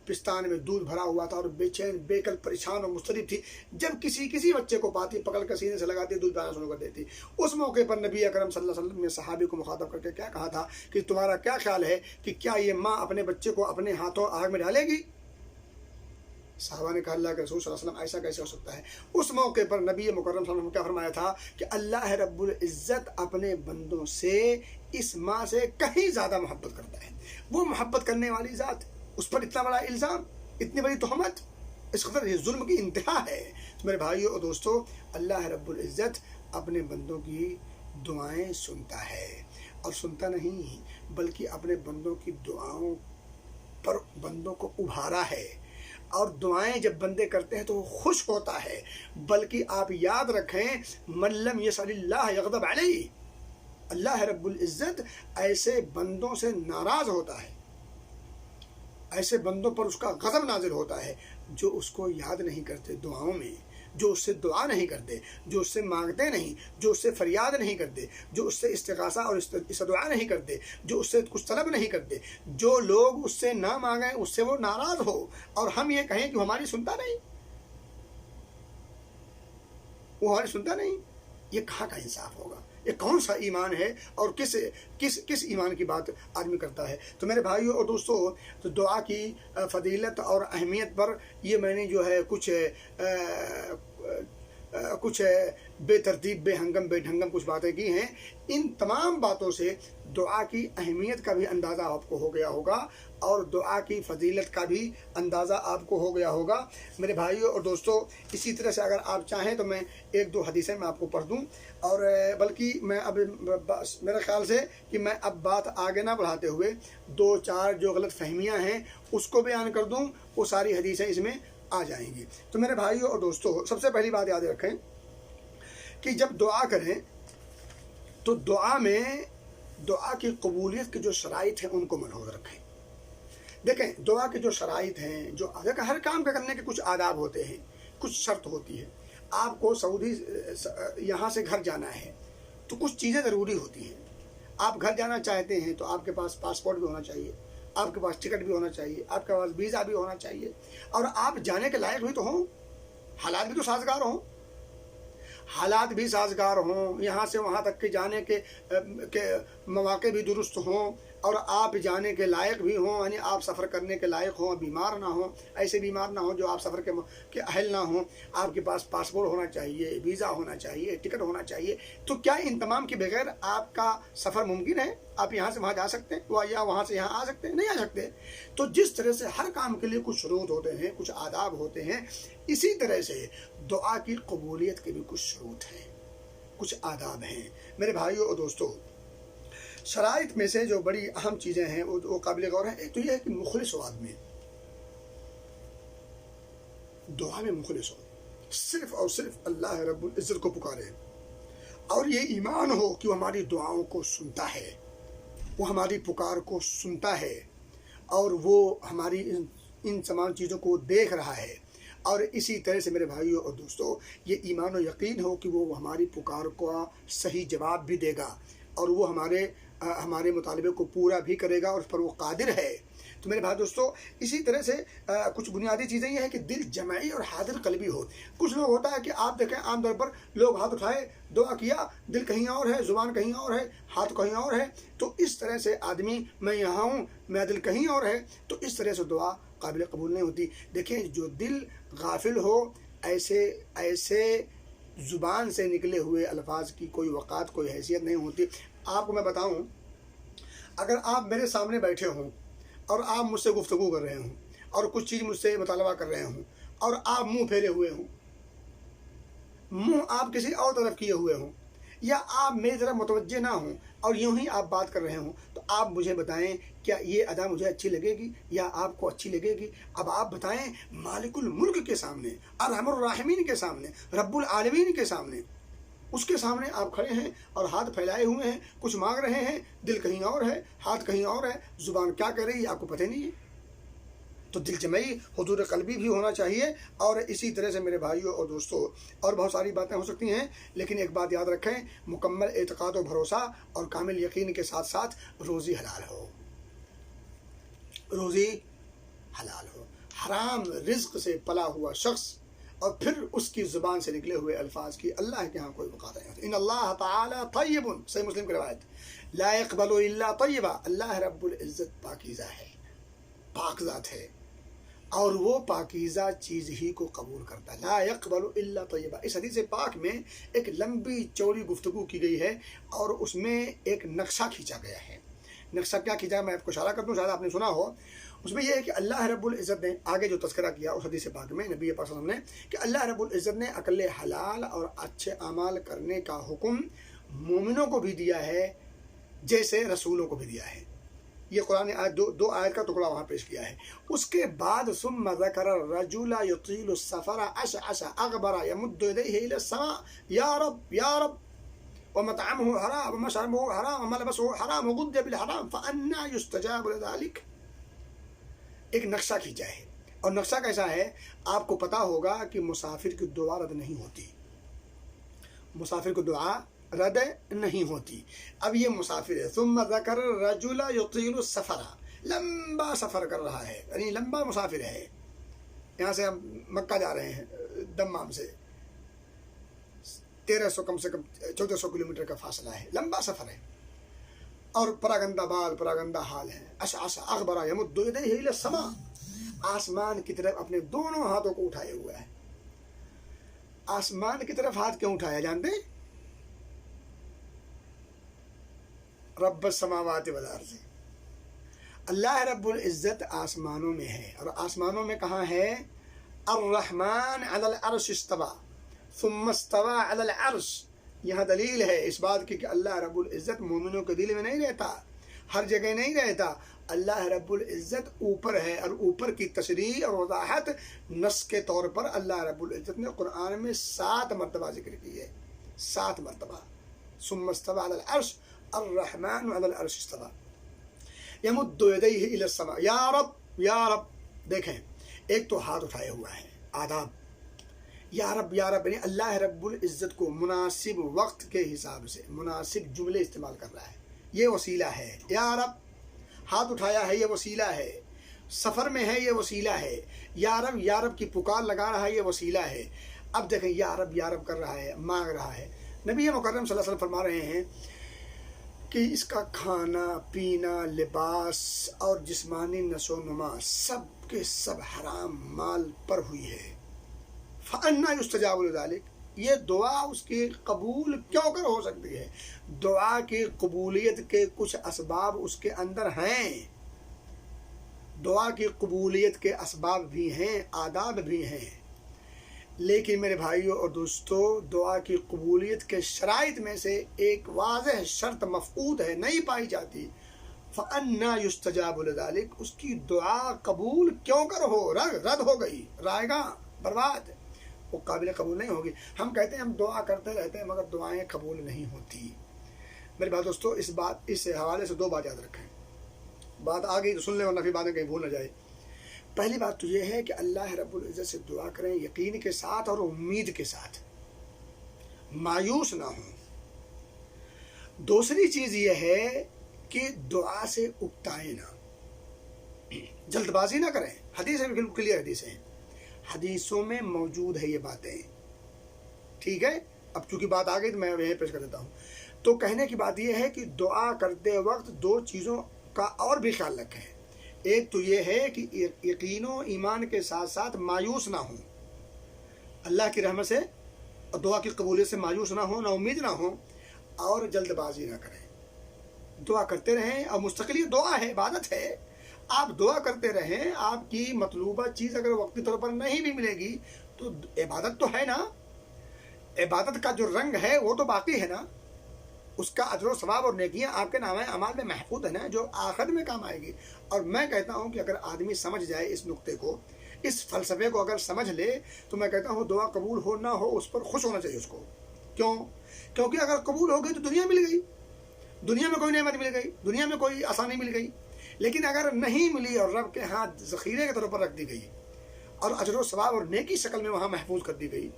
پستان میں دودھ بھرا ہوا تھا، اور بے چین، بے کل، پریشان اور مضطرب تھی. جب کسی بچے کو پاتی، پکڑ کر سینے سے لگاتی، دودھ پلانا شروع کر دیتی. اس موقع پر نبی اکرم صلی اللہ علیہ وسلم نے صحابی کو مخاطب کر کے کیا کہا تھا کہ تمہارا کیا خیال ہے کہ کیا یہ ماں اپنے بچے کو اپنے ہاتھوں آگ میں ڈالے گی؟ صحابہ نے کہا اللہ کے رسول صلی اللہ علیہ وسلم ایسا کیسے ہو سکتا ہے. اس موقع پر نبی مکرم صلی اللہ علیہ وسلم نے کیا فرمایا تھا کہ اللہ رب العزت اپنے بندوں سے اس ماں سے کہیں زیادہ محبت کرتا ہے. وہ محبت کرنے والی ذات، اس پر اتنا بڑا الزام، اتنی بڑی تہمت، اس قدر یہ ظلم کی انتہا ہے. تو میرے بھائیو اور دوستو، اللہ رب العزت اپنے بندوں کی دعائیں سنتا ہے، اور سنتا نہیں بلکہ اپنے بندوں کی دعاؤں پر بندوں کو ابھارا ہے. اور دعائیں جب بندے کرتے ہیں تو وہ خوش ہوتا ہے. بلکہ آپ یاد رکھیں، من لم یسأل اللہ یغضب علیہ، اللہ رب العزت ایسے بندوں سے ناراض ہوتا ہے، ایسے بندوں پر اس کا غضب نازل ہوتا ہے جو اس کو یاد نہیں کرتے دعاؤں میں، جو اس سے دعا نہیں کرتے، جو اس سے مانگتے نہیں، جو اس سے فریاد نہیں کرتے، جو اس سے استغاثہ اور استدعاء نہیں کرتے، جو اس سے کچھ طلب نہیں کرتے. جو لوگ اس سے نہ مانگیں، اس سے وہ ناراض ہو، اور ہم یہ کہیں کہ وہ ہماری سنتا نہیں، وہ ہماری سنتا نہیں، یہ کہاں کا انصاف ہوگا؟ یہ کون سا ایمان ہے، اور کس ایمان کی بات آدمی کرتا ہے؟ تو میرے بھائیوں اور دوستو، تو دعا کی فضیلت اور اہمیت پر یہ میں نے جو ہے کچھ بے ترتیب، بے ہنگم، بے ڈھنگم کچھ باتیں کی ہیں. ان تمام باتوں سے دعا کی اہمیت کا بھی اندازہ آپ کو ہو گیا ہوگا، اور دعا کی فضیلت کا بھی اندازہ آپ کو ہو گیا ہوگا. میرے بھائیوں اور دوستو، اسی طرح سے اگر آپ چاہیں تو میں 1-2 حدیثیں میں آپ کو پڑھ دوں، اور بلکہ میں اب میرے خیال سے کہ میں اب بات آگے نہ بڑھاتے ہوئے 2-4 جو غلط فہمیاں ہیں اس کو بیان کر دوں، وہ ساری حدیثیں اس میں آ جائیں گی. تو میرے بھائیوں اور دوستو، سب سے پہلی بات یاد رکھیں کہ جب دعا کریں تو دعا میں دعا کی قبولیت کے جو شرائط ہیں ان کو ملحوظ رکھیں. دیکھیں، دعا کے جو شرائط ہیں، جو ہر کام کا کرنے کے کچھ آداب ہوتے ہیں، کچھ شرط ہوتی ہے. آپ کو سعودی یہاں سے گھر جانا ہے تو کچھ چیزیں ضروری ہوتی ہیں. آپ گھر جانا چاہتے ہیں تو آپ کے پاس پاسپورٹ بھی ہونا چاہیے، آپ کے پاس ٹکٹ بھی ہونا چاہیے، آپ کے پاس ویزا بھی ہونا چاہیے، اور آپ جانے کے لائق بھی تو ہوں، حالات بھی تو سازگار ہوں، حالات بھی سازگار ہوں، یہاں سے وہاں تک کے جانے کے مواقع بھی درست ہوں، اور آپ جانے کے لائق بھی ہوں، یعنی آپ سفر کرنے کے لائق ہوں، بیمار نہ ہوں، ایسے بیمار نہ ہوں جو آپ سفر کے اہل نہ ہوں. آپ کے پاس پاسپورٹ ہونا چاہیے، ویزا ہونا چاہیے، ٹکٹ ہونا چاہیے. تو کیا ان تمام کے بغیر آپ کا سفر ممکن ہے؟ آپ یہاں سے وہاں جا سکتے ہیں یا وہاں سے یہاں آ سکتے ہیں؟ نہیں آ سکتے. تو جس طرح سے ہر کام کے لیے کچھ شروط ہوتے ہیں، کچھ آداب ہوتے ہیں، اسی طرح سے دعا کی قبولیت کے بھی کچھ شروط ہیں، کچھ آداب ہیں. میرے بھائیوں اور دوستو، شرائط میں سے جو بڑی اہم چیزیں ہیں وہ قابل غور ہیں. ایک تو یہ ہے کہ مخلص ہو آدمی، دعا میں مخلص ہو، صرف اور صرف اللہ رب العزت کو پکارے، اور یہ ایمان ہو کہ وہ ہماری دعاؤں کو سنتا ہے، وہ ہماری پکار کو سنتا ہے، اور وہ ہماری ان تمام چیزوں کو دیکھ رہا ہے۔ اور اسی طرح سے میرے بھائیوں اور دوستوں، یہ ایمان و یقین ہو کہ وہ ہماری پکار کا صحیح جواب بھی دے گا، اور وہ ہمارے مطالبے کو پورا بھی کرے گا، اور اس پر وہ قادر ہے۔ تو میرے بھائی دوستو، اسی طرح سے کچھ بنیادی چیزیں یہ ہیں کہ دل جمعی اور حاضر قلبی ہو۔ کچھ لوگ ہوتا ہے کہ آپ دیکھیں عام طور پر لوگ ہاتھ اٹھائے، دعا کیا، دل کہیں اور ہے، زبان کہیں اور ہے، ہاتھ کہیں اور ہے، تو اس طرح سے آدمی میں یہاں ہوں، میرا دل کہیں اور ہے، تو اس طرح سے دعا قابل قبول نہیں ہوتی۔ دیکھیں، جو دل غافل ہو، ایسے زبان سے نکلے ہوئے الفاظ کی کوئی وقعت، کوئی حیثیت نہیں ہوتی۔ آپ کو میں بتاؤں، اگر آپ میرے سامنے بیٹھے ہوں اور آپ مجھ سے گفتگو کر رہے ہوں اور کچھ چیز مجھ سے مطالبہ کر رہے ہوں، اور آپ منہ پھیرے ہوئے ہوں، منہ آپ کسی اور طرف کیے ہوئے ہوں، یا آپ میری طرف متوجہ نہ ہوں اور یوں ہی آپ بات کر رہے ہوں، تو آپ مجھے بتائیں کیا یہ ادا مجھے اچھی لگے گی یا آپ کو اچھی لگے گی؟ اب آپ بتائیں، مالک الملک کے سامنے، ارحم الراحمین کے سامنے، رب العالمین کے سامنے، اس کے سامنے آپ کھڑے ہیں اور ہاتھ پھیلائے ہوئے ہیں، کچھ مانگ رہے ہیں، دل کہیں اور ہے، ہاتھ کہیں اور ہے، زبان کیا کہہ رہی ہے آپ کو پتہ نہیں ہے۔ تو دل جمعی، حضور قلبی بھی ہونا چاہیے۔ اور اسی طرح سے میرے بھائیوں اور دوستوں، اور بہت ساری باتیں ہو سکتی ہیں، لیکن ایک بات یاد رکھیں، مکمل اعتقاد و بھروسہ اور کامل یقین کے ساتھ ساتھ روزی حلال ہو، روزی حلال ہو۔ حرام رزق سے پلا ہوا شخص اور پھر اس کی زبان سے نکلے ہوئے الفاظ کی اللہ کے ہاں کوئی وقات نہیں ہوتی۔ ان اللہ تعالی طیب، صحیح مسلم کی روایت، لا يقبل الا طیبا، اللہ رب العزت پاکیزہ ہے، پاک ذات ہے، اور وہ پاکیزہ چیز ہی کو قبول کرتا ہے۔ لا يقبل الا طیبا، اس حدیث پاک میں ایک لمبی چوڑی گفتگو کی گئی ہے، اور اس میں ایک نقشہ کھینچا گیا ہے۔ نقشہ کیا کھینچا، میں آپ کو اشارہ کر دوں، شاید آپ نے سنا ہو۔ اس میں یہ ہے کہ اللہ رب العزت نے آگے جو تذکرہ کیا اس حدیث پاک میں نبی پاک صلی اللہ علیہ وسلم نے، کہ اللہ رب العزت نے عقل حلال اور اچھے اعمال کرنے کا حکم مومنوں کو بھی دیا ہے جیسے رسولوں کو بھی دیا ہے۔ یہ قرآن آیت دو آیت کا ٹکڑا وہاں پیش کیا ہے۔ اس کے بعد ثم ذکر الرجل یطیل السفر اشعث اغبر یمد یدیہ الی السماء یا رب یا رب ومطعمه حرام ومشربه حرام وملبسه حرام وغذي بالحرام فأنى يستجاب لذلك۔ ایک نقشہ کھینچا ہے، اور نقشہ کیسا ہے؟ آپ کو پتا ہوگا کہ مسافر کی دعا رد نہیں ہوتی، مسافر کی دعا رد نہیں ہوتی۔ اب یہ مسافر ہے، ثم ذکر الرجل یطیل السفر، لمبا سفر کر رہا ہے، یعنی لمبا مسافر ہے، یہاں سے ہم مکہ جا رہے ہیں، دمام سے 1300 کم سے کم 1400 کلومیٹر کا فاصلہ ہے، لمبا سفر ہے، اور پراگندہ بال پراگندہ حال ہے، اشعث اغبر یمد یدیہ الی السماء، آسمان کی طرف اپنے دونوں ہاتھوں کو اٹھائے ہوا ہے۔ آسمان کی طرف ہاتھ کیوں اٹھایا جانتے ہیں؟ رب السماوات والارض، اللہ رب العزت آسمانوں میں ہے، اور آسمانوں میں کہاں ہے؟ الرحمن علی العرش استوى ثم استوى علی العرش۔ یہاں دلیل ہے اس بات کی کہ اللہ رب العزت مومنوں کے دل میں نہیں رہتا، ہر جگہ نہیں رہتا، اللہ رب العزت اوپر ہے، اور اوپر کی تشریح اور وضاحت نص کے طور پر اللہ رب العزت نے قرآن میں 7 مرتبہ ذکر کی ہے، 7 مرتبہ۔ ثم استوى علی العرش الرحمن علی العرش استوى یمد یدیہ الی السماء یا رب یا رب۔ دیکھیں، ایک تو ہاتھ اٹھائے ہوا ہے، آداب، یا رب یا رب، یعنی اللہ رب العزت کو مناسب وقت کے حساب سے مناسب جملے استعمال کر رہا ہے، یہ وسیلہ ہے۔ یا رب، ہاتھ اٹھایا ہے، یہ وسیلہ ہے، سفر میں ہے، یہ وسیلہ ہے، یا رب کی پکار لگا رہا ہے، یہ وسیلہ ہے۔ اب دیکھیں، یا رب کر رہا ہے، مانگ رہا ہے۔ نبی مکرم صلی اللہ علیہ وسلم فرما رہے ہیں کہ اس کا کھانا پینا، لباس اور جسمانی نشو و نما سب کے سب حرام مال پر ہوئی ہے۔ فَأَنَّى يُسْتَجَابُ لِذَلِكَ، یہ دعا اس کی قبول کیوں کر ہو سکتی ہے؟ دعا کی قبولیت کے کچھ اسباب اس کے اندر ہیں، دعا کی قبولیت کے اسباب بھی ہیں، آداب بھی ہیں، لیکن میرے بھائیوں اور دوستوں، دعا کی قبولیت کے شرائط میں سے ایک واضح شرط مفقود ہے، نہیں پائی جاتی۔ فَأَنَّى يُسْتَجَابُ لِذَلِكَ، اس کی دعا قبول کیوں کر ہو؟ رد ہو گئی، رائے گاں، برباد۔ وہ قابل قبول نہیں ہوگی. ہم کہتے ہیں ہم دعا کرتے رہتے ہیں مگر دعائیں قبول نہیں ہوتی. میرے بھائی دوستو اس حوالے سے 2 بات یاد رکھیں. بات آ گئی تو سن لیں ورنہ پھر بعد میں کہیں بھول نہ جائے. پہلی بات تو یہ ہے کہ اللہ رب العزت سے دعا کریں یقین کے ساتھ اور امید کے ساتھ، مایوس نہ ہوں. دوسری چیز یہ ہے کہ دعا سے اکتائیں نہ، جلد بازی نہ کریں. حدیث میں بالکل کلیئر حدیث ہیں، حدیثوں میں موجود ہے یہ باتیں. ٹھیک ہے، اب چونکہ بات آ گئی تو میں یہیں پیش کر دیتا ہوں. تو کہنے کی بات یہ ہے کہ دعا کرتے وقت 2 چیزوں کا اور بھی خیال رکھیں. ایک تو یہ ہے کہ یقین و ایمان کے ساتھ ساتھ مایوس نہ ہوں اللہ کی رحمت سے، اور دعا کی قبولیت سے مایوس نہ ہوں، نا امید نہ ہوں، اور جلد بازی نہ کریں. دعا کرتے رہیں، اور مستقل یہ دعا ہے، عبادت ہے. آپ دعا کرتے رہیں. آپ کی مطلوبہ چیز اگر وقتی طور پر نہیں بھی ملے گی تو عبادت تو ہے نا. عبادت کا جو رنگ ہے وہ تو باقی ہے نا. اس کا اجر و ثواب اور نیکیاں آپ کے نامہ اعمال میں محفوظ ہے نا، جو آخر میں کام آئے گی. اور میں کہتا ہوں کہ اگر آدمی سمجھ جائے اس نقطے کو، اس فلسفے کو اگر سمجھ لے، تو میں کہتا ہوں دعا قبول ہو نہ ہو اس پر خوش ہونا چاہیے اس کو. کیوں؟ کیونکہ اگر قبول ہو گئی تو دنیا مل گئی، دنیا میں کوئی نعمت مل گئی، دنیا میں کوئی آسانی مل گئی. لیکن اگر نہیں ملی اور رب کے ہاتھ ذخیرے کے طور پر رکھ دی گئی اور اجر و ثواب اور نیکی شکل میں وہاں محفوظ کر دی گئی،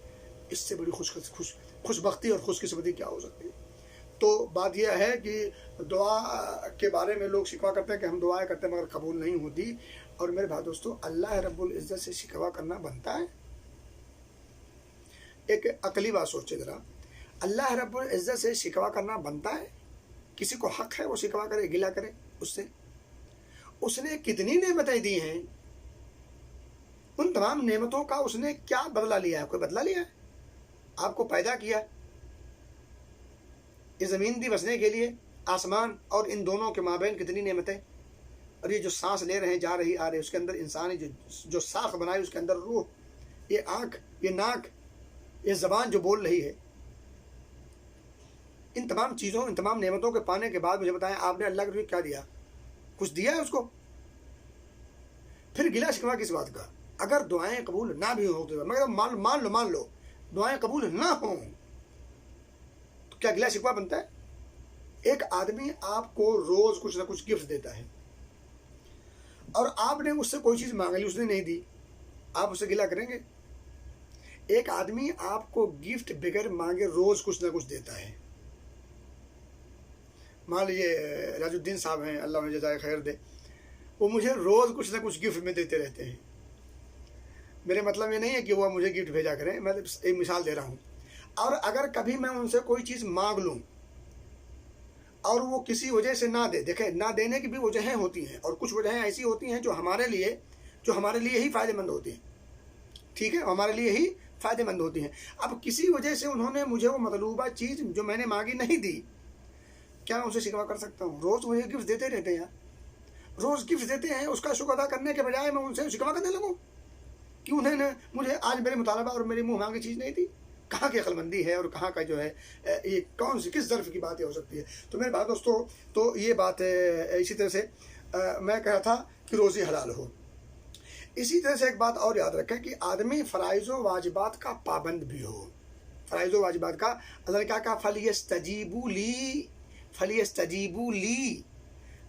اس سے بڑی خوش بختی اور خوش قسمتی کیا ہو سکتی ہے. تو بات یہ ہے کہ دعا کے بارے میں لوگ شکوہ کرتے ہیں کہ ہم دعائیں کرتے ہیں مگر قبول نہیں ہوتی. اور میرے بھائی دوستو، اللہ رب العزت سے شکوہ کرنا بنتا ہے؟ ایک عقلی بات سوچے ذرا، اللہ رب العزت سے شکوہ کرنا بنتا ہے؟ کسی کو حق ہے وہ شکوہ کرے، گلہ کرے اس سے؟ اس نے کتنی نعمتیں دی ہیں، ان تمام نعمتوں کا اس نے کیا بدلہ لیا ہے؟ کوئی بدلہ لیا ہے؟ آپ کو پیدا کیا، یہ زمین دی بسنے کے لیے، آسمان اور ان دونوں کے مابین کتنی نعمتیں. اور یہ جو سانس لے رہے ہیں، جا رہی آ رہی، اس کے اندر انسانی جو ساخت بنائی، اس کے اندر روح، یہ آنکھ، یہ ناک، یہ زبان جو بول رہی ہے. ان تمام چیزوں، ان تمام نعمتوں کے پانے کے بعد مجھے بتائیں آپ نے اللہ کے لیے کیا دیا؟ کچھ دیا ہے اس کو؟ پھر گلہ شکوہ کس بات کا؟ اگر دعائیں قبول نہ بھی ہو تو مگر مان لو دعائیں قبول نہ ہوں تو کیا گلہ شکوہ بنتا ہے؟ ایک آدمی آپ کو روز کچھ نہ کچھ گفٹ دیتا ہے اور آپ نے اس سے کوئی چیز مانگ لی، اس نے نہیں دی، آپ اسے گلہ کریں گے؟ ایک آدمی آپ کو گفٹ بغیر مانگے روز کچھ نہ کچھ دیتا ہے. مان لیجیے راج الدین صاحب ہیں، اللہ انہیں جزائے خیر دے، وہ مجھے روز کچھ نہ کچھ گفٹ میں دیتے رہتے ہیں. میرے مطلب یہ نہیں ہے کہ وہ مجھے گفٹ بھیجا کریں، میں ایک مثال دے رہا ہوں. اور اگر کبھی میں ان سے کوئی چیز مانگ لوں اور وہ کسی وجہ سے نہ دے، دیکھیں نہ دینے کی بھی وجہیں ہوتی ہیں، اور کچھ وجہیں ایسی ہوتی ہیں جو ہمارے لیے ہی فائدہ مند ہوتی ہیں. ٹھیک ہے، ہمارے لیے ہی فائدہ مند ہوتی ہیں. اب کسی وجہ سے انہوں نے مجھے وہ مطلوبہ چیز جو میں نے مانگی نہیں دی، کیا میں ان سے شکوہ کر سکتا ہوں؟ روز مجھے گفٹ دیتے رہتے ہیں، روز گفٹ دیتے ہیں، اس کا شکر ادا کرنے کے بجائے میں ان سے شکوہ کرنے لگوں کہ انہوں نے مجھے آج میرے مطالبہ اور میری منہ مانگی چیز نہیں دی. کہاں کی عقل مندی ہے اور کہاں کا جو ہے یہ کون سی کس ظرف کی باتیں ہو سکتی ہے. تو میرے بھائی دوستو، تو یہ بات اسی طرح سے میں کہا تھا کہ روزی حلال ہو. اسی طرح سے ایک بات اور یاد رکھیں کہ آدمی فرائض و واجبات کا پابند بھی ہو. فرائض و واجبات کا اللہ نے کیا کہا؟ فَلْيَسْتَجِيبُوا لِي،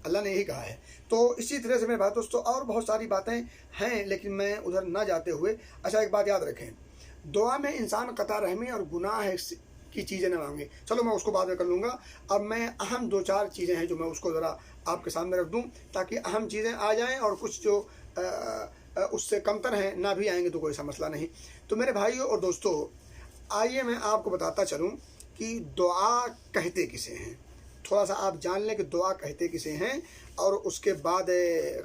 اللہ نے یہی کہا ہے. تو اسی طرح سے میرے بھائی دوستو اور بہت ساری باتیں ہیں، لیکن میں ادھر نہ جاتے ہوئے اچھا ایک بات یاد رکھیں، دعا میں انسان قطع رحمی اور گناہ کی چیزیں نہ مانگے. چلو میں اس کو بعد میں کر لوں گا. اب میں اہم 2-4 چیزیں ہیں جو میں اس کو ذرا آپ کے سامنے رکھ دوں تاکہ اہم چیزیں آ جائیں، اور کچھ جو اس سے کمتر ہیں نہ بھی آئیں گے تو کوئی ایسا مسئلہ نہیں. تو میرے بھائیوں اور دوستو، آئیے میں آپ کو بتاتا چلوں کہ دعا کہتے کسے ہیں. تھوڑا سا آپ جان لیں کہ دعا کہتے کسے ہیں، اور اس کے بعد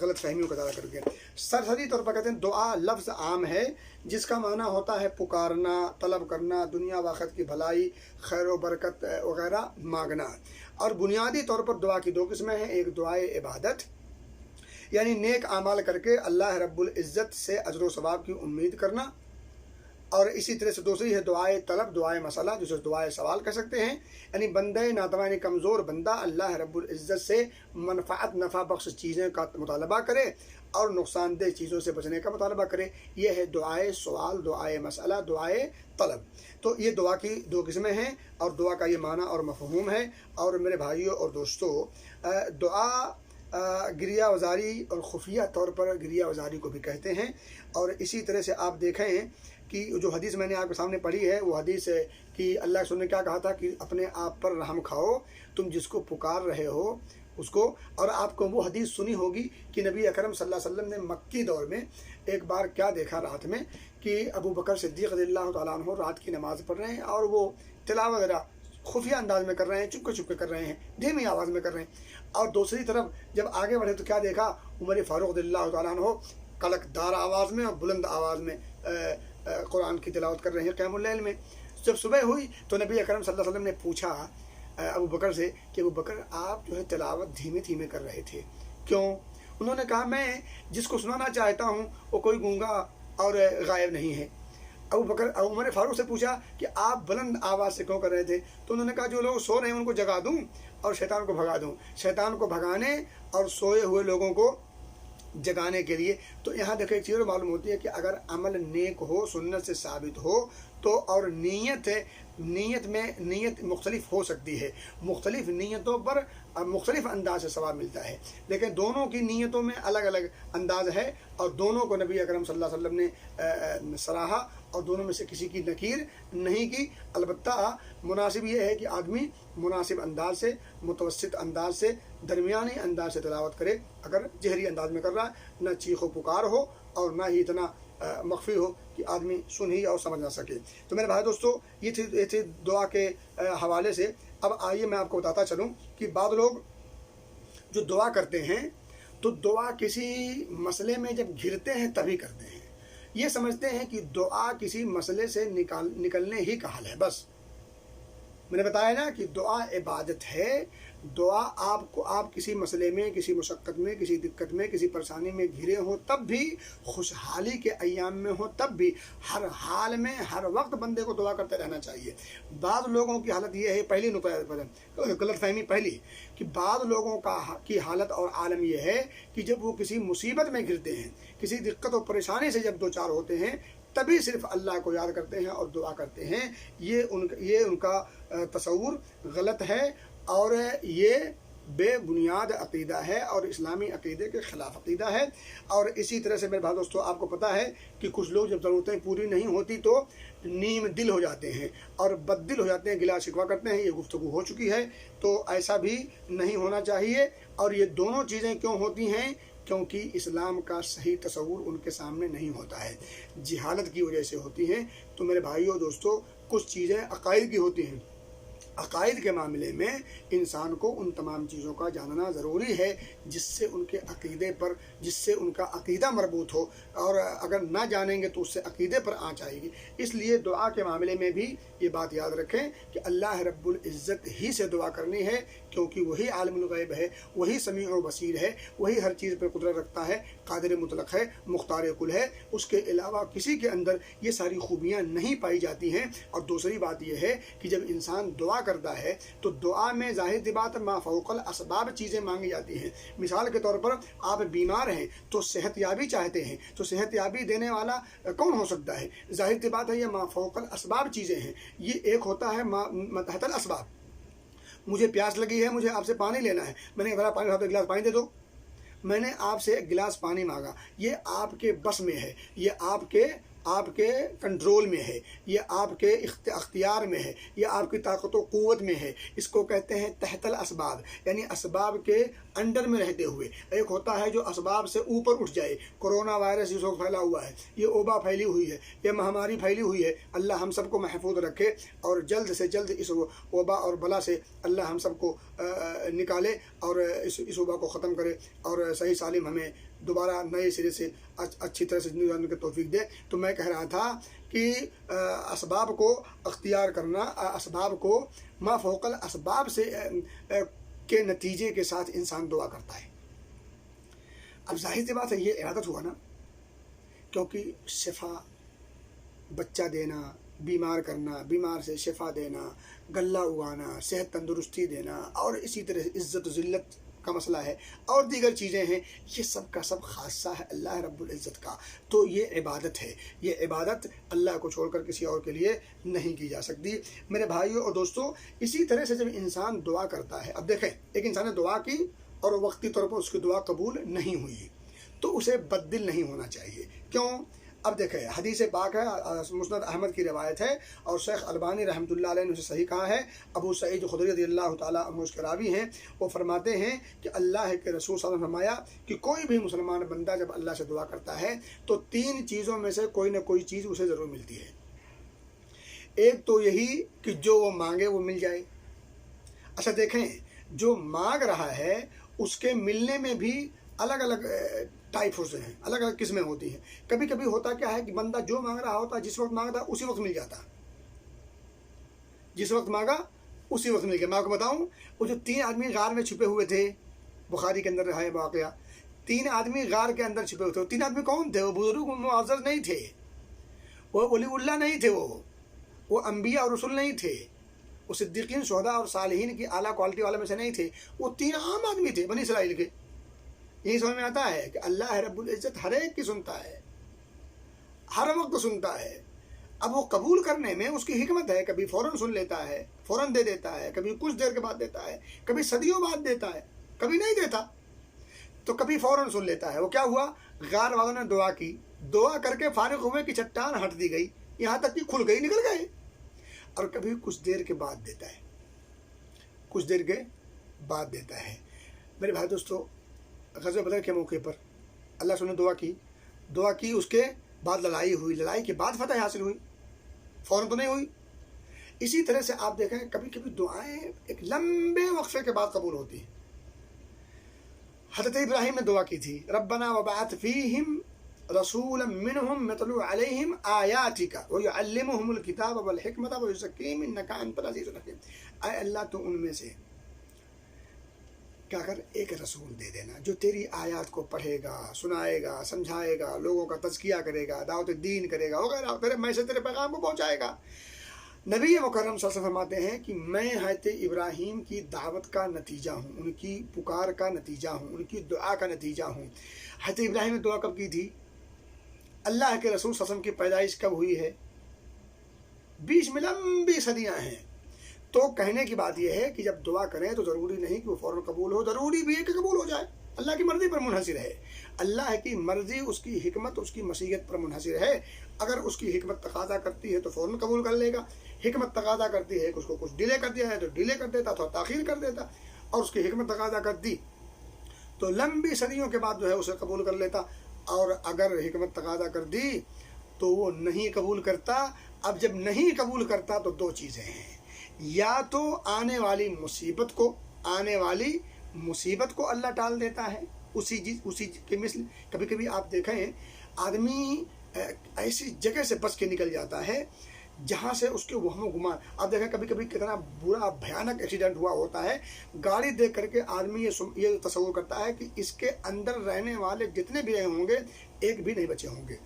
غلط فہمیوں کا ادارہ کر کے. سرسری طور پر کہتے ہیں دعا لفظ عام ہے جس کا معنی ہوتا ہے پکارنا، طلب کرنا، دنیا و آخرت کی بھلائی، خیر و برکت وغیرہ مانگنا. اور بنیادی طور پر دعا کی 2 قسمیں ہیں. ایک دعائے عبادت، یعنی نیک اعمال کر کے اللہ رب العزت سے اجر و ثواب کی امید کرنا، اور اسی طرح سے دوسری ہے دعائے طلب، دعائے مسئلہ، جسے دعائے سوال کہہ سکتے ہیں، یعنی بندہ ناتوان کمزور بندہ اللہ رب العزت سے منفعت نفع بخش چیزیں کا مطالبہ کرے اور نقصان دہ چیزوں سے بچنے کا مطالبہ کرے، یہ ہے دعائے سوال، دعائے مسئلہ، دعائے طلب۔ تو یہ دعا کی دو قسمیں ہیں اور دعا کا یہ معنی اور مفہوم ہے۔ اور میرے بھائیوں اور دوستوں، دعا گریہ وزاری اور خفیہ طور پر گریہ وزاری کو بھی کہتے ہیں۔ اور اسی طرح سے آپ دیکھیں کہ جو حدیث میں نے آپ کے سامنے پڑھی ہے وہ حدیث ہے کہ اللہ کے رسول نے کیا کہا تھا کہ اپنے آپ پر رحم کھاؤ، تم جس کو پکار رہے ہو اس کو۔ اور آپ کو وہ حدیث سنی ہوگی کہ نبی اکرم صلی اللہ علیہ وسلم نے مکی دور میں ایک بار کیا دیکھا رات میں کہ ابو بکر صدیق رضی اللہ تعالیٰ عنہ رات کی نماز پڑھ رہے ہیں اور وہ تلاوت وغیرہ خفیہ انداز میں کر رہے ہیں، چپکے چپکے کر رہے ہیں، دھیمی آواز میں کر رہے ہیں۔ اور دوسری طرف جب آگے بڑھے تو کیا دیکھا، عمر فاروق رضی اللہ تعالیٰ عنہ کڑک دار آواز میں اور بلند آواز میں قرآن کی تلاوت کر رہے ہیں قیام اللیل میں۔ جب صبح ہوئی تو نبی اکرم صلی اللہ علیہ وسلم نے پوچھا ابو بکر سے کہ ابو بکر آپ جو ہے تلاوت دھیمے دھیمے کر رہے تھے، کیوں؟ انہوں نے کہا میں جس کو سنانا چاہتا ہوں وہ کوئی گونگا اور غائب نہیں ہے۔ عمر فاروق سے پوچھا کہ آپ بلند آواز سے کیوں کر رہے تھے؟ تو انہوں نے کہا جو لوگ سو رہے ہیں ان کو جگا دوں اور شیطان کو بھگا دوں، شیطان کو بھگانے اور سوئے ہوئے لوگوں کو جگانے کے لیے۔ تو یہاں دیکھو ایک چیز معلوم ہوتی ہے کہ اگر عمل نیک ہو، سنت سے ثابت ہو تو، اور نیت مختلف ہو سکتی ہے، مختلف نیتوں پر مختلف انداز سے ثواب ملتا ہے، لیکن دونوں کی نیتوں میں الگ الگ انداز ہے اور دونوں کو نبی اکرم صلی اللہ علیہ وسلم نے سراہا اور دونوں میں سے کسی کی نکیر نہیں کی۔ البتہ مناسب یہ ہے کہ آدمی مناسب انداز سے، متوسط انداز سے، درمیانی انداز سے تلاوت کرے۔ اگر جہری انداز میں کر رہا ہے، نہ چیخ و پکار ہو اور نہ ہی اتنا مخفی ہو کہ آدمی سن ہی اور سمجھ نہ سکے۔ تو میرے بھائی دوستو، یہ تھی دعا کے حوالے سے۔ اب آئیے میں آپ کو بتاتا چلوں کہ بعض لوگ جو دعا کرتے ہیں تو دعا کسی مسئلے میں جب گھرتے ہیں تبھی کرتے ہیں، یہ سمجھتے ہیں کہ دعا کسی مسئلے سے نکلنے ہی کا حل ہے۔ بس میں نے بتایا نا کہ دعا عبادت ہے۔ دعا آپ کسی مسئلے میں، کسی مشقت میں، کسی دقت میں، کسی پریشانی میں گھرے ہوں تب بھی، خوشحالی کے ایام میں ہوں تب بھی، ہر حال میں ہر وقت بندے کو دعا کرتے رہنا چاہیے۔ بعض لوگوں کی حالت یہ ہے، پہلی غلط فہمی پہلی کہ بعض لوگوں کی حالت اور عالم یہ ہے کہ جب وہ کسی مصیبت میں گرتے ہیں، کسی دقت اور پریشانی سے جب دوچار ہوتے ہیں تبھی صرف اللہ کو یاد کرتے ہیں اور دعا کرتے ہیں۔ یہ ان کا تصور غلط ہے اور یہ بے بنیاد عقیدہ ہے اور اسلامی عقیدے کے خلاف عقیدہ ہے۔ اور اسی طرح سے میرے بھائی دوستو، آپ کو پتہ ہے کہ کچھ لوگ جب ضرورتیں پوری نہیں ہوتی تو نیم دل ہو جاتے ہیں اور بد دل ہو جاتے ہیں، گلا شکوہ کرتے ہیں۔ یہ گفتگو ہو چکی ہے، تو ایسا بھی نہیں ہونا چاہیے۔ اور یہ دونوں چیزیں کیوں ہوتی ہیں؟ کیونکہ اسلام کا صحیح تصور ان کے سامنے نہیں ہوتا ہے، جہالت کی وجہ سے ہوتی ہیں۔ تو میرے بھائیو دوستو، کچھ چیزیں عقائد کی ہوتی ہیں۔ عقائد کے معاملے میں انسان کو ان تمام چیزوں کا جاننا ضروری ہے جس سے ان کے عقیدے پر، جس سے ان کا عقیدہ مربوط ہو، اور اگر نہ جانیں گے تو اس سے عقیدے پر آنچ آئے گی۔ اس لیے دعا کے معاملے میں بھی یہ بات یاد رکھیں کہ اللہ رب العزت ہی سے دعا کرنی ہے، کیونکہ وہی عالم الغیب ہے، وہی سمیع و بصیر ہے، وہی ہر چیز پہ قدرت رکھتا ہے، قادر مطلق ہے، مختار کل ہے۔ اس کے علاوہ کسی کے اندر یہ ساری خوبیاں نہیں پائی جاتی ہیں۔ اور دوسری بات یہ ہے کہ جب انسان دعا کرتا ہے تو دعا میں ظاہر سی بات ما فوق الاسباب چیزیں مانگی جاتی ہیں۔ مثال کے طور پر آپ بیمار ہیں تو صحت یابی چاہتے ہیں، تو صحت یابی دینے والا کون ہو سکتا ہے؟ ظاہر سی بات ہے، یہ ما فوق الاسباب چیزیں ہیں۔ یہ ایک ہوتا ہے ما تحت الاسباب۔ مجھے پیاس لگی ہے، مجھے آپ سے پانی لینا ہے، میں نے بڑا پانی، ایک گلاس پانی دے دو۔ میں نے آپ سے ایک گلاس پانی مانگا، یہ آپ کے بس میں ہے، یہ آپ کے کنٹرول میں ہے، یہ آپ کے اختیار میں ہے، یہ آپ کی طاقت و قوت میں ہے۔ اس کو کہتے ہیں تحت الاسباب، یعنی اسباب کے انڈر میں رہتے ہوئے۔ ایک ہوتا ہے جو اسباب سے اوپر اٹھ جائے، کورونا وائرس جس کو پھیلا ہوا ہے، یہ وبا پھیلی ہوئی ہے، یہ مہاماری پھیلی ہوئی ہے۔ اللہ ہم سب کو محفوظ رکھے اور جلد سے جلد اس وبا اور بلا سے اللہ ہم سب کو نکالے اور اس وبا کو ختم کرے اور صحیح سالم ہمیں دوبارہ نئے سرے سے اچھی طرح سے زندگی گزارنے کی توفیق دے۔ تو میں کہہ رہا تھا کہ اسباب کو اختیار کرنا، اسباب کو ما فوق الاسباب سے کے نتیجے کے ساتھ انسان دعا کرتا ہے۔ اب ظاہر سی بات ہے، یہ عادت ہوا نا، کیونکہ شفا بچہ دینا، بیمار کرنا، بیمار سے شفا دینا، غلہ اگانا، صحت تندرستی دینا، اور اسی طرح عزت و ذلت کا مسئلہ ہے اور دیگر چیزیں ہیں، یہ سب کا سب خاصہ ہے اللہ رب العزت کا. تو یہ عبادت ہے، یہ عبادت اللہ کو چھوڑ کر کسی اور کے لیے نہیں کی جا سکتی. میرے بھائیوں اور دوستوں، اسی طرح سے جب انسان دعا کرتا ہے، اب دیکھیں ایک انسان نے دعا کی اور وقتی طور پر اس کی دعا قبول نہیں ہوئی تو اسے بددل نہیں ہونا چاہیے. کیوں؟ اب دیکھیں حدیث پاک ہے، مسند احمد کی روایت ہے اور شیخ البانی رحمۃ اللہ علیہ نے اسے صحیح کہا ہے. ابو سعید خدری رضی اللہ تعالیٰ عنہ اس کے راوی ہیں، وہ فرماتے ہیں کہ اللہ کے رسول صلی اللہ علیہ وسلم نے فرمایا کہ کوئی بھی مسلمان بندہ جب اللہ سے دعا کرتا ہے تو 3 چیزوں میں سے کوئی نہ کوئی چیز اسے ضرور ملتی ہے. ایک تو یہی کہ جو وہ مانگے وہ مل جائے. اچھا دیکھیں، جو مانگ رہا ہے اس کے ملنے میں بھی الگ الگ ٹائپ ہوتے ہیں، الگ الگ قسمیں ہوتی ہیں. کبھی کبھی ہوتا کیا ہے کہ بندہ جو مانگ رہا ہوتا، جس وقت مانگتا اسی وقت مل جاتا، جس وقت مانگا اسی وقت مل گیا. میں آپ کو بتاؤں، وہ جو 3 آدمی غار میں چھپے ہوئے تھے، بخاری کے اندر ہے واقعہ، 3 آدمی غار کے اندر چھپے ہوئے تھے. 3 آدمی کون تھے؟ وہ بزرگ معزز نہیں تھے، وہ ولی اللہ نہیں تھے، وہ انبیاء اور رسول نہیں تھے، وہ صدیقین، شہداء اور صالحین کی اعلیٰ کوالٹی والے میں سے نہیں تھے. وہ 3 عام آدمی تھے بنی اسرائیل کے. یہی سمجھ میں آتا ہے کہ اللہ رب العزت ہر ایک کی سنتا ہے، ہر وقت سنتا ہے. اب وہ قبول کرنے میں اس کی حکمت ہے، کبھی فوراً سن لیتا ہے، فوراً دے دیتا ہے، کبھی کچھ دیر کے بعد دیتا ہے، کبھی صدیوں بعد دیتا ہے، کبھی نہیں دیتا تو کبھی فوراً سن لیتا ہے. وہ کیا ہوا، غار والوں نے دعا کی، دعا کر کے فارغ ہوئے کہ چٹان ہٹ دی گئی، یہاں تک کہ کھل گئی، نکل گئے. اور کبھی کچھ دیر کے بعد دیتا ہے، کچھ دیر کے بعد دیتا ہے. میرے بھائی دوستو، غزوہ بدر کے موقع پر اللہ سے نے دعا کی، اس کے بعد لڑائی ہوئی، لڑائی کے بعد فتح حاصل ہوئی، فوراً تو نہیں ہوئی. اسی طرح سے آپ دیکھیں کبھی کبھی دعائیں ایک لمبے وقفے کے بعد قبول ہوتی ہیں. حضرت ابراہیم نے دعا کی تھی، ربنا وبعث فیہم رسولا منہم یتلو علیہم آیاتک ویعلمہم الکتاب والحکمت ویزکیہم انک انت العزیز الحکیم. اے اللہ تو ان میں سے کیا کر ایک رسول دے دینا جو تیری آیات کو پڑھے گا، سنائے گا، سمجھائے گا، لوگوں کا تزکیہ کرے گا، دعوت دین کرے گا وغیرہ، تیرے میسج، تیرے پیغام کو پہنچائے گا. نبی مکرم صلی اللہ علیہ وسلم فرماتے ہیں کہ میں حضرت ابراہیم کی دعوت کا نتیجہ ہوں، ان کی پکار کا نتیجہ ہوں، ان کی دعا کا نتیجہ ہوں. حضرت ابراہیم نے دعا کب کی تھی؟ اللہ کے رسول صلی اللہ علیہ وسلم کی پیدائش کب ہوئی ہے؟ بیچ میں لمبی صدیاں ہیں. تو کہنے کی بات یہ ہے کہ جب دعا کریں تو ضروری نہیں کہ وہ فوراً قبول ہو، ضروری بھی ہے کہ قبول ہو جائے. اللہ کی مرضی پر منحصر ہے. اللہ کی مرضی، اس کی حکمت، اس کی مشیت پر منحصر ہے. اگر اس کی حکمت تقاضا کرتی ہے تو فوراً قبول کر لے گا، حکمت تقاضا کرتی ہے کہ اس کو کچھ ڈیلے کر دیا ہے تو ڈیلے کر دیتا، تھوڑا تاخیر کر دیتا، اور اس کی حکمت تقاضا کرتی تو لمبی صدیوں کے بعد جو ہے اسے قبول کر لیتا. اور اگر حکمت تقاضا کر دی تو وہ نہیں قبول کرتا. اب جب نہیں قبول کرتا تو 2 چیزیں ہیں، یا تو آنے والی مصیبت کو اللہ ٹال دیتا ہے، اسی کے مثل. کبھی کبھی آپ دیکھیں آدمی ایسی جگہ سے بچ کے نکل جاتا ہے جہاں سے اس کے وہم و گمان. آپ دیکھیں کبھی کبھی کتنا برا بھیانک ایکسیڈنٹ ہوا ہوتا ہے، گاڑی دیکھ کر کے آدمی یہ تصور کرتا ہے کہ اس کے اندر رہنے والے جتنے بھی رہے ہوں گے ایک بھی نہیں بچے ہوں گے،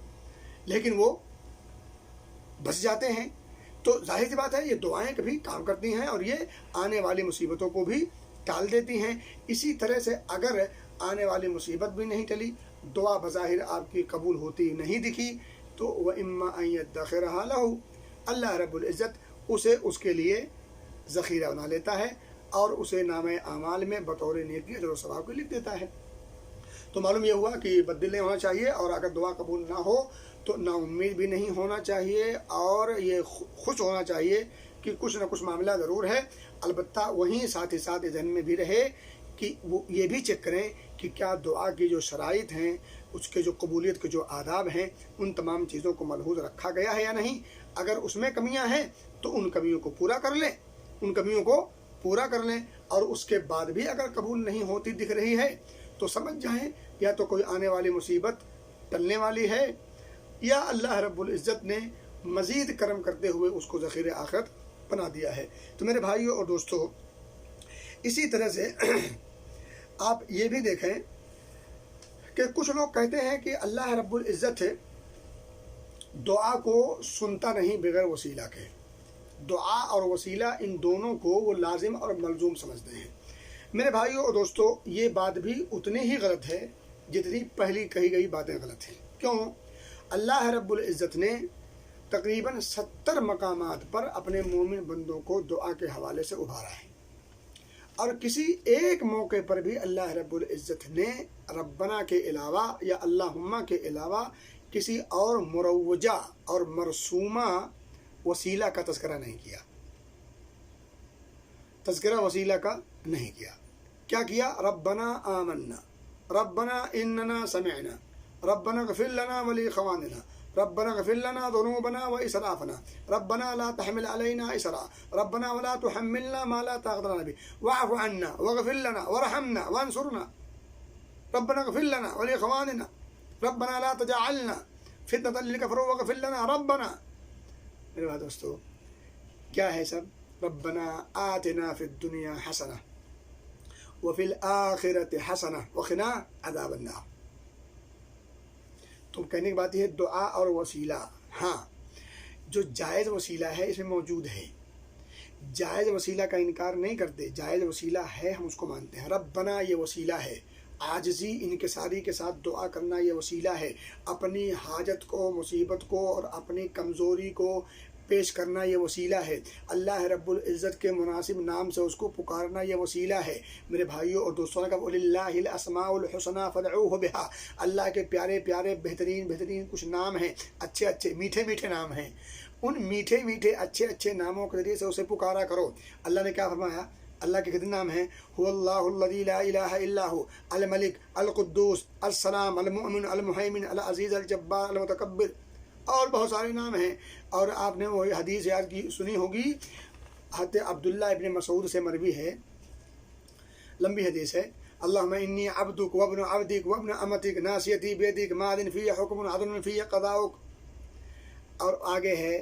لیکن وہ بچ جاتے ہیں. تو ظاہر سی بات ہے یہ دعائیں کبھی کام کرتی ہیں اور یہ آنے والی مصیبتوں کو بھی ٹال دیتی ہیں. اسی طرح سے اگر آنے والی مصیبت بھی نہیں ٹلی، دعا بظاہر آپ کی قبول ہوتی نہیں دکھی، تو وَإِمَّا أَن يَدَّخِرَهَا لَهُ، اللہ رب العزت اسے اس کے لیے ذخیرہ بنا لیتا ہے اور اسے نام اعمال میں بطور نیکی اجر و ثواب کو لکھ دیتا ہے. تو معلوم یہ ہوا کہ بددل نہیں ہونا چاہیے، اور اگر دعا قبول نہ ہو تو نا امید بھی نہیں ہونا چاہیے، اور یہ خوش ہونا چاہیے کہ کچھ نہ کچھ معاملہ ضرور ہے. البتہ وہیں ساتھ ہی ساتھ ذہن میں بھی رہے کہ وہ یہ بھی چیک کریں کہ کیا دعا کی جو شرائط ہیں، اس کے جو قبولیت کے جو آداب ہیں، ان تمام چیزوں کو ملحوظ رکھا گیا ہے یا نہیں. اگر اس میں کمیاں ہیں تو ان کمیوں کو پورا کر لیں، اور اس کے بعد بھی اگر قبول نہیں ہوتی دکھ رہی ہے تو سمجھ جائیں یا تو کوئی آنے والی مصیبت ٹلنے والی ہے، یا اللہ رب العزت نے مزید کرم کرتے ہوئے اس کو ذخیر آخرت بنا دیا ہے. تو میرے بھائیوں اور دوستو، اسی طرح سے آپ یہ بھی دیکھیں کہ کچھ لوگ کہتے ہیں کہ اللہ رب العزت دعا کو سنتا نہیں بغیر وسیلہ کے. دعا اور وسیلہ ان دونوں کو وہ لازم اور ملزوم سمجھتے ہیں. میرے بھائیوں اور دوستو، یہ بات بھی اتنی ہی غلط ہے جتنی پہلی کہی گئی باتیں غلط ہیں. کیوں؟ اللہ رب العزت نے تقریباً 70 مقامات پر اپنے مومن بندوں کو دعا کے حوالے سے ابھارا ہے، اور کسی ایک موقع پر بھی اللہ رب العزت نے ربنا کے علاوہ یا اللہم کے علاوہ کسی اور مروجہ اور مرسومہ وسیلہ کا تذکرہ نہیں کیا. تذکرہ وسیلہ کا نہیں کیا. کیا کیا؟ ربنا آمنا، ربنا اننا سمعنا، ربنا اغفر لنا ولاخواننا، ربنا اغفر لنا ذنوبنا واسرافنا، ربنا لا تحمل علينا اسرا، ربنا ولا تحملنا ما لا طاقة لنا به، واعف عنا واغفر لنا وارحمنا وانصرنا، ربنا اغفر لنا ولاخواننا، ربنا لا تجعلنا فتنة للكفر واغفر لنا ربنا. میرے بھائی دوستو، کیا ہے سب؟ ربنا آتنا فی الدنیا حسنہ وفی الآخرۃ حسنہ وقنا عذاب النار. تو کہنے کی بات یہ ہے دعا اور وسیلہ، ہاں جو جائز وسیلہ ہے اس میں موجود ہے. جائز وسیلہ کا انکار نہیں کرتے، جائز وسیلہ ہے، ہم اس کو مانتے ہیں. ربنا یہ وسیلہ ہے. عاجزی انکساری کے ساتھ دعا کرنا یہ وسیلہ ہے. اپنی حاجت کو، مصیبت کو اور اپنی کمزوری کو پیش کرنا یہ وسیلہ ہے. اللہ رب العزت کے مناسب نام سے اس کو پکارنا یہ وسیلہ ہے. میرے بھائیوں اور دوستوں کا وَلِلَّهِ الْأَسْمَاءُ الْحُسْنَىٰ فَادْعُوهُ بِهَا، اللہ کے پیارے پیارے بہترین کچھ نام ہیں، اچھے میٹھے نام ہیں. ان میٹھے اچھے ناموں کے ذریعے سے اسے پکارا کرو. اللہ نے کیا فرمایا؟ اللہ کے کتنے نام ہیں؟ هو اللہ الذی لا الہ الا هو الملک القدوس السلام المؤمن المہیمن العزیز الجبار المتکبر، اور بہت سارے نام ہیں. اور آپ نے وہی حدیث یاد کی سنی ہوگی، حضرت عبداللہ ابن مسعود سے مروی ہے، لمبی حدیث ہے. اللہم انی عبدک وابن عبدک وابن امتک ناصیتی بیدک ماض فی حکم عدل فی قضاؤک. اور آگے ہے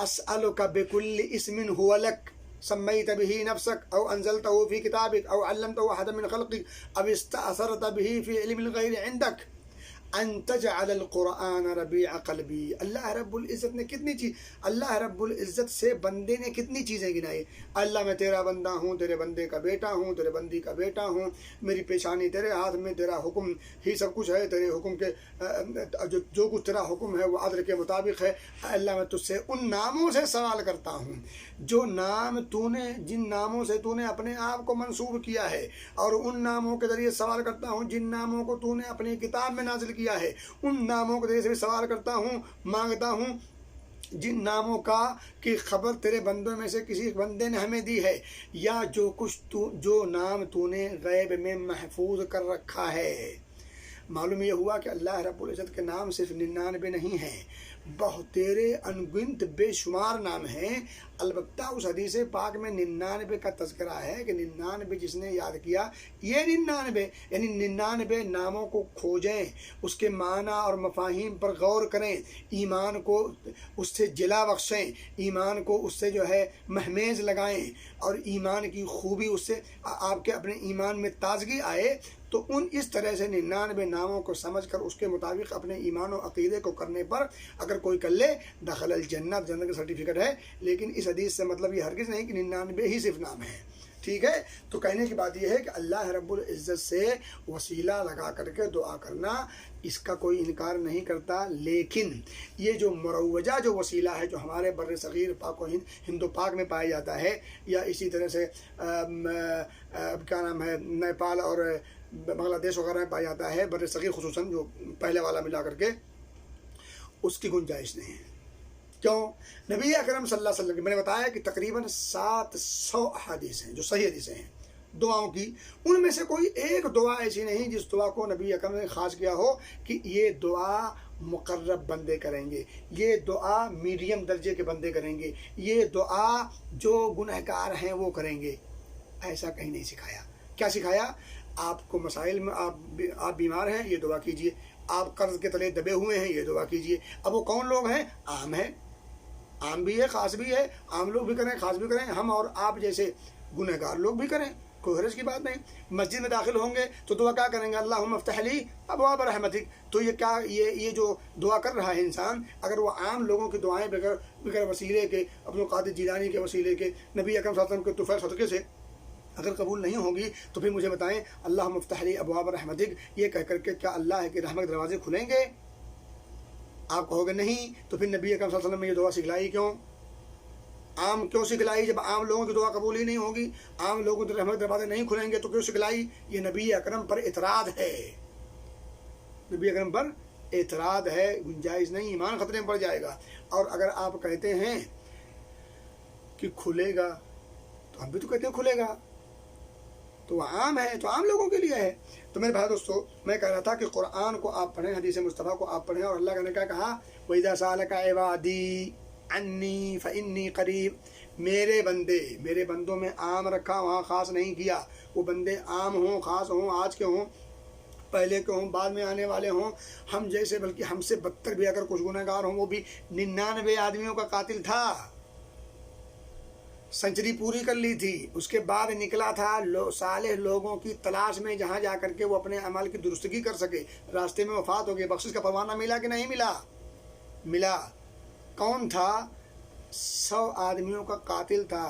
اسألک بکل اسم هو لک سمیت به نفسک او انزلته فی کتابک او علمته احدا من خلقک او استأثرت به فی علم الغیب عندک ان تجعل القرآن ربیع قلبی. اللہ رب العزت نے اللہ رب العزت سے بندے نے کتنی چیزیں گنائی. اللہ میں تیرا بندہ ہوں، تیرے بندے کا بیٹا ہوں، تیرے بندی کا بیٹا ہوں، میری پیشانی تیرے ہاتھ میں، تیرا حکم ہی سب کچھ ہے، تیرے حکم کے جو کچھ تیرا حکم ہے وہ عدل کے مطابق ہے. اللہ میں تجھ سے ان ناموں سے سوال کرتا ہوں جو نام جن ناموں سے تو نے اپنے آپ کو منسوب کیا ہے، اور ان ناموں کے ذریعے سوال کرتا ہوں جن ناموں کو تو نے اپنی کتاب میں نازل کیا ہے. ان ناموں کے ذریعے سے بھی سوال کرتا ہوں، مانگتا ہوں جن ناموں کی خبر تیرے بندوں میں سے کسی بندے نے ہمیں دی ہے، یا جو نام تو نے غیب میں محفوظ کر رکھا ہے. معلوم یہ ہوا کہ اللہ رب العزت کے نام صرف 99 نہیں ہیں، بہت تیرے انگنت بے شمار نام ہیں. البتہ اس حدیث پاک میں 99 کا تذکرہ ہے کہ 99 جس نے یاد کیا، یہ 99 یعنی 99 ناموں کو کھوجیں، اس کے معنی اور مفاہیم پر غور کریں، ایمان کو اس سے جلا بخشیں، ایمان کو اس سے جو ہے مہمیز لگائیں، اور ایمان کی خوبی اس سے آپ کے اپنے ایمان میں تازگی آئے. تو اس طرح سے 99 ناموں کو سمجھ کر اس کے مطابق اپنے ایمان و عقیدے کو کرنے پر اگر کوئی کر لے دخل الجنت، جنت کا سرٹیفکیٹ ہے. لیکن اس حدیث سے مطلب یہ ہرگز نہیں کہ 99 ہی صرف نام ہیں. ٹھیک ہے؟ تو کہنے کی بات یہ ہے کہ اللہ رب العزت سے وسیلہ لگا کر کے دعا کرنا، اس کا کوئی انکار نہیں کرتا. لیکن یہ جو مروجہ جو وسیلہ ہے جو ہمارے بر صغیر پاک و ہند و پاک میں پایا جاتا ہے، یا اسی طرح سے کیا نام ہے نیپال اور بنگلہ دیش وغیرہ میں پایا جاتا ہے، بر صغیر خصوصاً جو پہلے والا ملا کر کے، اس کی گنجائش نہیں ہے. کیوں؟ نبی اکرم صلی اللہ علیہ وسلم کی میں نے بتایا کہ تقریباً 700 احادیث ہیں جو صحیح حدیثیں ہیں دعاؤں کی. ان میں سے کوئی ایک دعا ایسی نہیں جس دعا کو نبی اکرم نے خاص کیا ہو کہ یہ دعا مقرب بندے کریں گے، یہ دعا میڈیم درجے کے بندے کریں گے، یہ دعا جو گنہگار ہیں وہ کریں گے. ایسا کہیں نہیں سکھایا. کیا سکھایا؟ آپ کو مسائل میں آپ بیمار ہیں، یہ دعا کیجئے. آپ قرض کے تلے دبے ہوئے ہیں، یہ دعا کیجئے. اب وہ کون لوگ ہیں؟ عام ہے، عام بھی ہے، خاص بھی ہے. عام لوگ بھی کریں، خاص بھی کریں، ہم اور آپ جیسے گنہگار لوگ بھی کریں، کوئی حرج کی بات نہیں. مسجد میں داخل ہوں گے تو دعا کیا کریں گے؟ اللہم افتح لی ابواب رحمتک. تو یہ جو دعا کر رہا ہے انسان، اگر وہ عام لوگوں کی دعائیں بغیر وسیلے کے، عبد القادر جیلانی کے وسیلے کے، نبی اکرم صلی اللہ علیہ وسلم کے طفیل صدقے سے اگر قبول نہیں ہوگی تو پھر مجھے بتائیں اللہم افتح لی ابواب رحمتک یہ کہہ کر کے کیا اللہ کے رحمت کے دروازے کھلیں گے؟ آپ کہو گے نہیں. تو پھر نبی اکرم صلی اللہ علیہ وسلم نے یہ دعا سکھلائی کیوں؟ عام کیوں سکھلائی؟ جب عام لوگوں کی دعا قبول ہی نہیں ہوگی، عام لوگوں کے رحمت دروازے نہیں کھلیں گے تو کیوں سکھلائی؟ یہ نبی اکرم پر اعتراض ہے، نبی اکرم پر اعتراض ہے، گنجائش نہیں، ایمان خطرے میں پڑ جائے گا. اور اگر آپ کہتے ہیں کہ کھلے گا تو ہم بھی تو کہتے ہیں کھلے گا، تو وہ عام ہے، تو عام لوگوں کے لیے ہے. تو میرے بھائی دوستو، میں کہہ رہا تھا کہ قرآن کو آپ پڑھیں، حدیث مصطفیٰ کو آپ پڑھیں، اور اللہ نے کیا کہا؟ وَإِذَا سَأَلَكَ عِبَادِي عَنِّي فَإِنِّي قَرِيبٌ. میرے بندوں میں عام رکھا، وہاں خاص نہیں کیا. وہ بندے عام ہوں، خاص ہوں، آج کے ہوں، پہلے کے ہوں، بعد میں آنے والے ہوں، ہم جیسے بلکہ ہم سے بدتر بھی اگر کچھ گنہگار ہوں، وہ بھی 99 آدمیوں کا قاتل تھا، سنچری پوری کر لی تھی، اس کے بعد نکلا تھا صالح لوگوں کی تلاش میں، جہاں جا کر کے وہ اپنے عمل کی درستگی کر سکے. راستے میں وفات ہو گئی، بخشش کا پروانہ ملا کہ نہیں ملا؟ ملا. کون تھا؟ 100 آدمیوں کا قاتل تھا.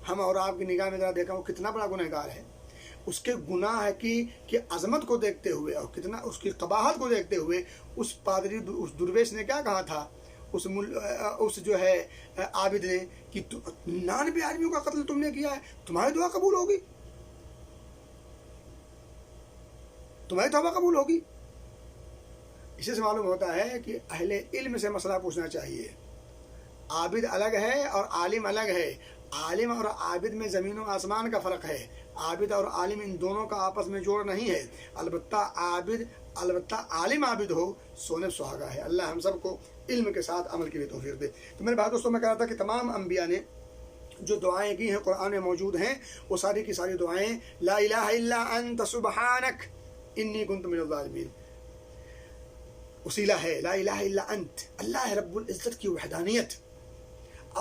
ہم اور آپ کی نگاہ میں ذرا دیکھا وہ کتنا بڑا گنہگار ہے. اس کے گناہ کی عظمت کو دیکھتے ہوئے اور کتنا اس کی قباحت کو دیکھتے ہوئے اس پادری، اس درویش نے کیا کہا تھا؟ اس جو ہے عابد نے کہ 99 آدمیوں کا قتل تم نے کیا ہے، تمہاری دعا قبول ہوگی، تمہاری توبہ قبول ہوگی. اسی سے معلوم ہوتا ہے کہ اہل علم سے مسئلہ پوچھنا چاہیے. عابد الگ ہے اور عالم الگ ہے. عالم اور عابد میں زمین و آسمان کا فرق ہے. عابد اور عالم ان دونوں کا آپس میں جوڑ نہیں ہے. البتہ عالم عابد ہو سونے سہاگا ہے. اللہ ہم سب کو علم کے ساتھ عمل کے لیے توفیق دے. تو میرے بھائی دوستوں، میں کہہ رہا تھا کہ تمام انبیاء نے جو دعائیں کی ہیں قرآن میں موجود ہیں، وہ ساری کی ساری دعائیں لا الہ الا انت سبحانک انی کنت من الظالمین وسیلہ ہے. لا الہ الا انت، اللہ رب العزت کی وحدانیت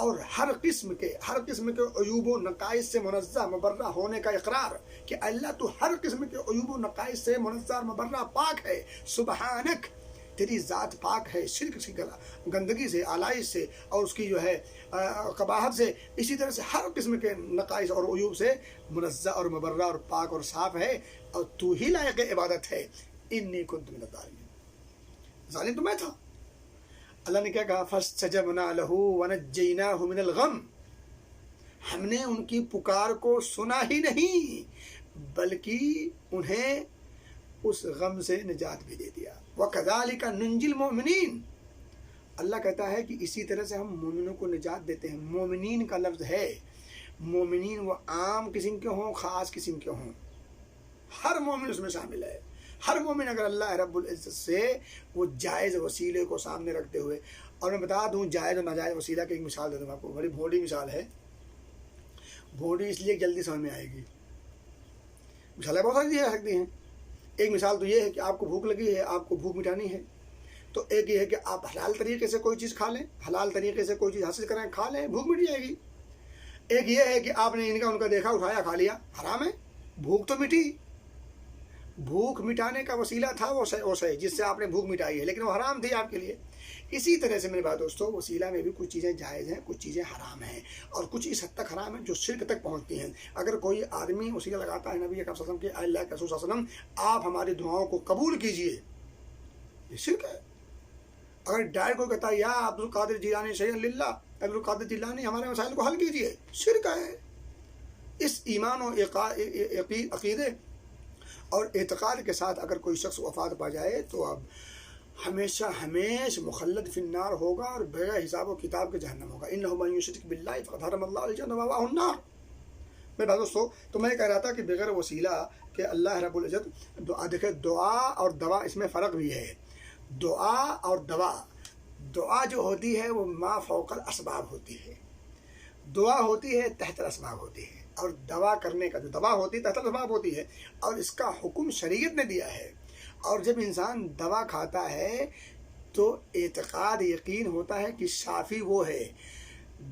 اور ہر قسم کے عیوب و نقائص سے منزہ مبرہ ہونے کا اقرار کہ اللہ تو ہر قسم کے عیوب و نقائص سے منزہ مبرہ پاک ہے. سبحانک، تیری ذات پاک ہے شرک کی گندگی سے، آلائش سے، اور اس کی جو ہے قباحت سے. اسی طرح سے ہر قسم کے نقائص اور عیوب سے منزہ اور مبرہ اور پاک اور صاف ہے، اور تو ہی لائق عبادت ہے. انی کنت من الظالمین، ظالم تو میں تھا. اللہ نے کیا کہا؟ فَاسْتَجَبْنَا لَهُ وَنَجَّيْنَاهُ مِنَ الْغَمِّ. ہم نے ان کی پکار کو سنا ہی نہیں بلکہ انہیں اس غم سے نجات بھی دے دیا. وَكَذَلِكَ نُنْجِي الْمُؤْمِنِينَ. اللہ کہتا ہے کہ اسی طرح سے ہم مومنوں کو نجات دیتے ہیں. مومنین کا لفظ ہے، مومنین وہ عام قسم کے ہوں، خاص قسم کے ہوں، ہر مومن اس میں شامل ہے. ہر مومن اگر اللہ رب العزت سے وہ جائز وسیلے کو سامنے رکھتے ہوئے، اور میں بتا دوں جائز اور ناجائز وسیلہ کی ایک مثال دے دوں آپ کو، بڑی بھوڑی مثال ہے. بھوڑی اس لیے جلدی سمجھ میں آئے گی. مثالیں بہت ساری دے سکتی ہیں. ایک مثال تو یہ ہے کہ آپ کو بھوک لگی ہے، آپ کو بھوک مٹانی ہے، تو ایک یہ ہے کہ آپ حلال طریقے سے کوئی چیز کھا لیں، حلال طریقے سے کوئی چیز حاصل کریں، کھا لیں، بھوک مٹ جائے گی. ایک یہ ہے کہ آپ نے ان کا دیکھا، اٹھایا، کھا لیا، حرام ہے، بھوک تو مٹی. بھوک مٹانے کا وسیلہ تھا وہ صحیح جس سے آپ نے بھوک مٹائی ہے، لیکن وہ حرام تھی آپ کے لیے. اسی طرح سے میرے بھائی دوستو، وسیلہ میں بھی کچھ چیزیں جائز ہیں، کچھ چیزیں حرام ہیں، اور کچھ اس حد تک حرام ہیں جو شرک تک پہنچتی ہیں. اگر کوئی آدمی وسیلہ لگاتا ہے نبی اکرم صلی اللہ علیہ وسلم کے، اللہ کے رسول صلی اللہ علیہ وسلم آپ ہماری دعاؤں کو قبول کیجئے، یہ شرک ہے. اگر ڈائریکٹ کوئی کہتا ہے یا عبد القادر جیلانی شیئا للہ، عبد القادر جیلانی ہمارے مسائل کو حل کیجئے، شرک ہے. اس ایمان و عقیدے اور اعتقاد کے ساتھ اگر کوئی شخص وفات پا جائے تو اب ہمیشہ مخلد فی النار ہوگا، اور بغیر حساب و کتاب کے جہنم ہوگا. انہ من یشرک باللہ فقد حرم اللہ الجنہ ومأواہ النار. میرے بھائی دوستو، تو میں کہہ رہا تھا کہ بغیر وسیلہ کہ اللہ رب العزت دیکھیں، دعا اور دوا اس میں فرق بھی ہے. دعا اور دعا جو ہوتی ہے وہ ما فوق الاسباب ہوتی ہے، دعا ہوتی ہے تحت الاسباب ہوتی ہے، اور دوا کرنے کا جو دوا ہوتی ہے تحت الاسباب ہوتی ہے، اور اس کا حکم شریعت نے دیا ہے. اور جب انسان دوا کھاتا ہے تو اعتقاد یقین ہوتا ہے کہ شافی وہ ہے،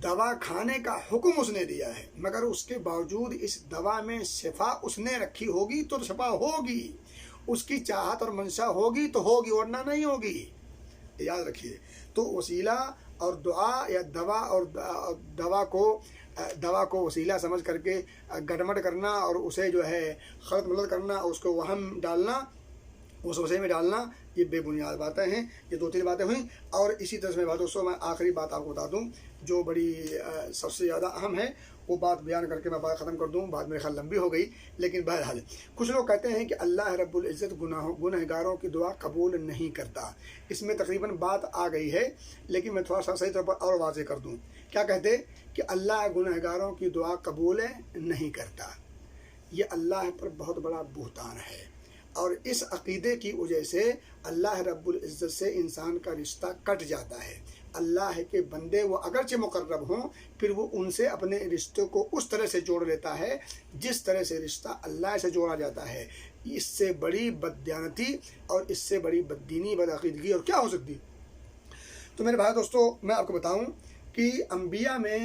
دوا کھانے کا حکم اس نے دیا ہے، مگر اس کے باوجود اس دوا میں شفا اس نے رکھی ہوگی تو شفا ہوگی، اس کی چاہت اور منشا ہوگی تو ہوگی، ورنہ نہیں ہوگی، یاد رکھیے۔ تو وسیلہ اور دعا یا دوا کو وسیلہ سمجھ کر کے گڑبڑ کرنا اور اسے جو ہے خلط ملط کرنا، اس کو وہم ڈالنا، اس وسیلے میں ڈالنا، یہ بے بنیاد باتیں ہیں۔ یہ 2-3 باتیں ہوئیں، اور اسی طرح سے دوستوں میں آخری بات آپ کو بتا دوں جو بڑی سب سے زیادہ اہم ہے، وہ بات بیان کر کے میں بات ختم کر دوں، بات میرے خیال لمبی ہو گئی، لیکن بہرحال کچھ لوگ کہتے ہیں کہ اللہ رب العزت گنہگاروں کی دعا قبول نہیں کرتا۔ اس میں تقریباً بات آ گئی ہے، لیکن میں تھوڑا سا صحیح طور پر اور واضح کر دوں۔ کیا کہتے کہ اللہ گنہگاروں کی دعا قبول نہیں کرتا؟ یہ اللہ پر بہت بڑا بہتان ہے، اور اس عقیدے کی وجہ سے اللہ رب العزت سے انسان کا رشتہ کٹ جاتا ہے۔ اللہ کے بندے وہ اگرچہ مقرب ہوں، پھر وہ ان سے اپنے رشتوں کو اس طرح سے جوڑ لیتا ہے جس طرح سے رشتہ اللہ سے جوڑا جاتا ہے۔ اس سے بڑی بددیانتی اور اس سے بڑی بددینی، بدعقیدگی اور کیا ہو سکتی؟ تو میرے بھائی دوستو، میں آپ کو بتاؤں کہ انبیاء میں،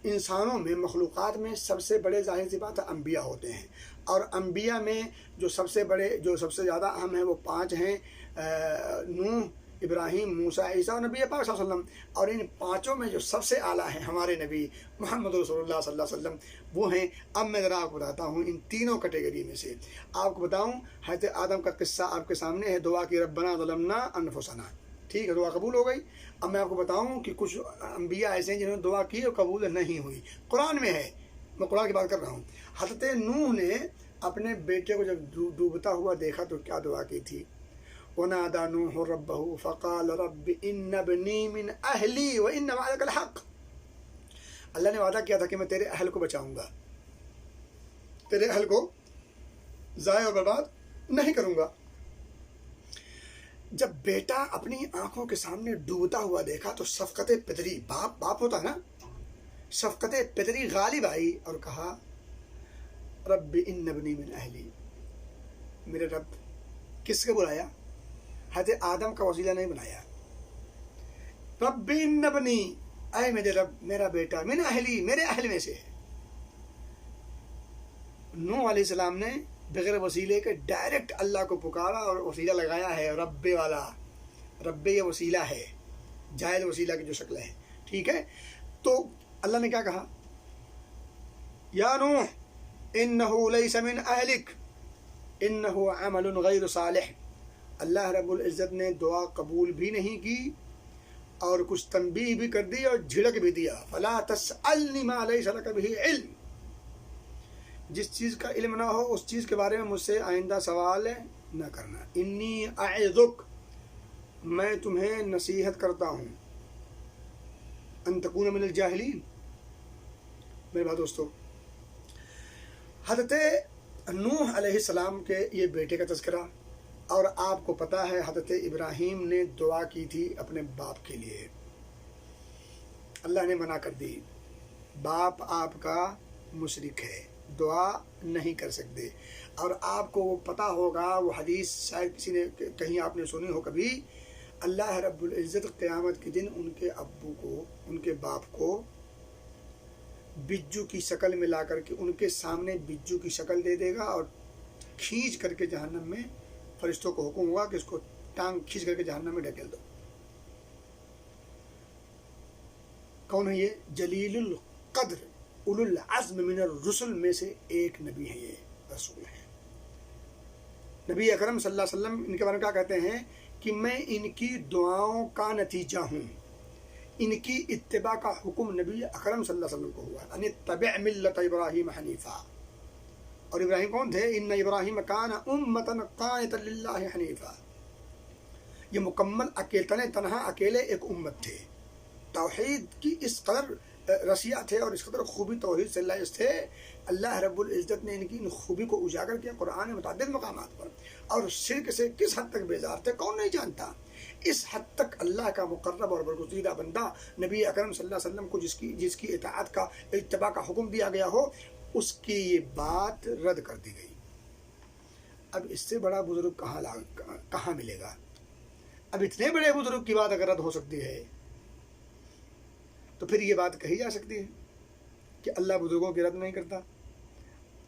انسانوں میں، مخلوقات میں سب سے بڑے، ظاہر سی بات ہے، انبیاء ہوتے ہیں، اور انبیاء میں جو سب سے زیادہ اہم ہیں وہ 5 ہیں، نوح، ابراہیم، موسیٰ، عیسیٰ اور نبی پاک صلی اللہ علیہ وسلم۔ اور ان 5 میں جو سب سے اعلیٰ ہیں ہمارے نبی محمد رسول اللہ صلی اللہ علیہ وسلم، وہ ہیں۔ اب میں ذرا آپ کو بتاتا ہوں ان تینوں کیٹیگری میں سے آپ کو بتاؤں۔ حضرت آدم کا قصہ آپ کے سامنے ہے، دعا کی ربنا ظلمنا انفسنا، ٹھیک ہے، دعا قبول ہو گئی۔ اب میں آپ کو بتاؤں کہ کچھ انبیاء ایسے ہیں جنہوں نے دعا کی اور قبول نہیں ہوئی، قرآن میں ہے، میں قرآن کی بات کر رہا ہوں۔ حضرت نوح نے اپنے بیٹے کو جب ڈوبتا ہوا دیکھا تو کیا دعا کی تھی؟ وَنَادَى نُوحٌ رَبَّهُ فَقَالَ رَبِّ إِنَّ ابْنِي مِنْ أَهْلِي وَإِنَّ وَعْدَكَ الْحَقُّ۔ اللہ نے وعدہ کیا تھا کہ میں تیرے اہل کو بچاؤں گا، تیرے اہل کو ضائع اور برباد نہیں کروں گا۔ جب بیٹا اپنی آنکھوں کے سامنے ڈوبتا ہوا دیکھا تو شفقت پدری، باپ ہوتا ہے نا، شفقت پدری غالب آئی اور کہا رب ان ابنی من اہلی، میرے رب، کس کو بلایا؟ حضرت آدم کا وسیلہ نہیں بنایا، رب ان ابنی، اے میرے رب، میرا بیٹا من اہلی، میرے اہل میں سے ہے۔ نوح علیہ السلام نے بغیر وسیلے کے ڈائریکٹ اللہ کو پکارا اور وسیلہ لگایا ہے، رب والا، رب یہ وسیلہ ہے، جائز وسیلہ کی جو شکل ہے، ٹھیک ہے۔ تو اللہ نے کیا کہا؟ یا نوح انہو لیس من اہلک انہو عمل غیر صالح۔ اللہ رب العزت نے دعا قبول بھی نہیں کی اور کچھ تنبیہ بھی کر دی اور جھڑک بھی دیا، فلا تسألنی ما لیس لک بہ علم، جس چیز کا علم نہ ہو اس چیز کے بارے میں مجھ سے آئندہ سوال نہ کرنا۔ انی اعظک، میں تمہیں نصیحت کرتا ہوں، ان تکون من الجاہلین۔ میرے بھائی دوستو، حضرت نوح علیہ السلام کے یہ بیٹے کا تذکرہ، اور آپ کو پتہ ہے حضرت ابراہیم نے دعا کی تھی اپنے باپ کے لیے، اللہ نے منع کر دی، باپ آپ کا مشرک ہے، دعا نہیں کر سکتے۔ اور آپ کو وہ پتہ ہوگا، وہ حدیث شاید کسی نے کہیں آپ نے سنی ہو کبھی، اللہ رب العزت قیامت کے دن ان کے ابو کو، ان کے باپ کو بجو کی شکل میں لا کر کے ان کے سامنے بجو کی شکل دے دے گا اور کھینچ کر کے جہنم میں، فرشتوں کو حکم ہوگا کہ اس کو ٹانگ کھینچ کر کے جہنم میں ڈھکیل دو۔ کون ہے یہ؟ جلیل القدر، اولو العزم من الرسل میں سے ایک نبی ہے، یہ رسول ہیں۔ نبی اکرم صلی اللہ علیہ وسلم ان کے بارے میں کیا کہتے ہیں کہ میں ان کی دعاؤں کا نتیجہ ہوں، ان کی اتباع کا حکم نبی اکرم صلی اللہ علیہ وسلم کو ہوا، ان اتبع ملت ابراہیم حنیفا۔ اور ابراہیم کون تھے؟ ان ابراہیم کان امتا قانتا للہ حنیفا، یہ مکمل تنہا اکیلے ایک امت تھے، توحید کی اس قدر رسیہ تھے اور اس قدر خوبی توحید سے لائق تھے، اللہ رب العزت نے ان کی ان خوبی کو اجاگر کیا قرآن میں متعدد مقامات پر۔ اور شرک سے کس حد تک بیزار تھے کون نہیں جانتا، اس حد تک اللہ کا مقرب اور برگزیدہ بندہ نبی اکرم صلی اللہ علیہ وسلم کو جس کی اطاعت کا، اتباع کا حکم دیا گیا ہو، اس کی یہ بات رد کر دی گئی۔ اب اس سے بڑا بزرگ کہاں ملے گا؟ اب اتنے بڑے بزرگ کی بات اگر رد ہو سکتی ہے تو پھر یہ بات کہی جا سکتی ہے کہ اللہ بزرگوں کی رد نہیں کرتا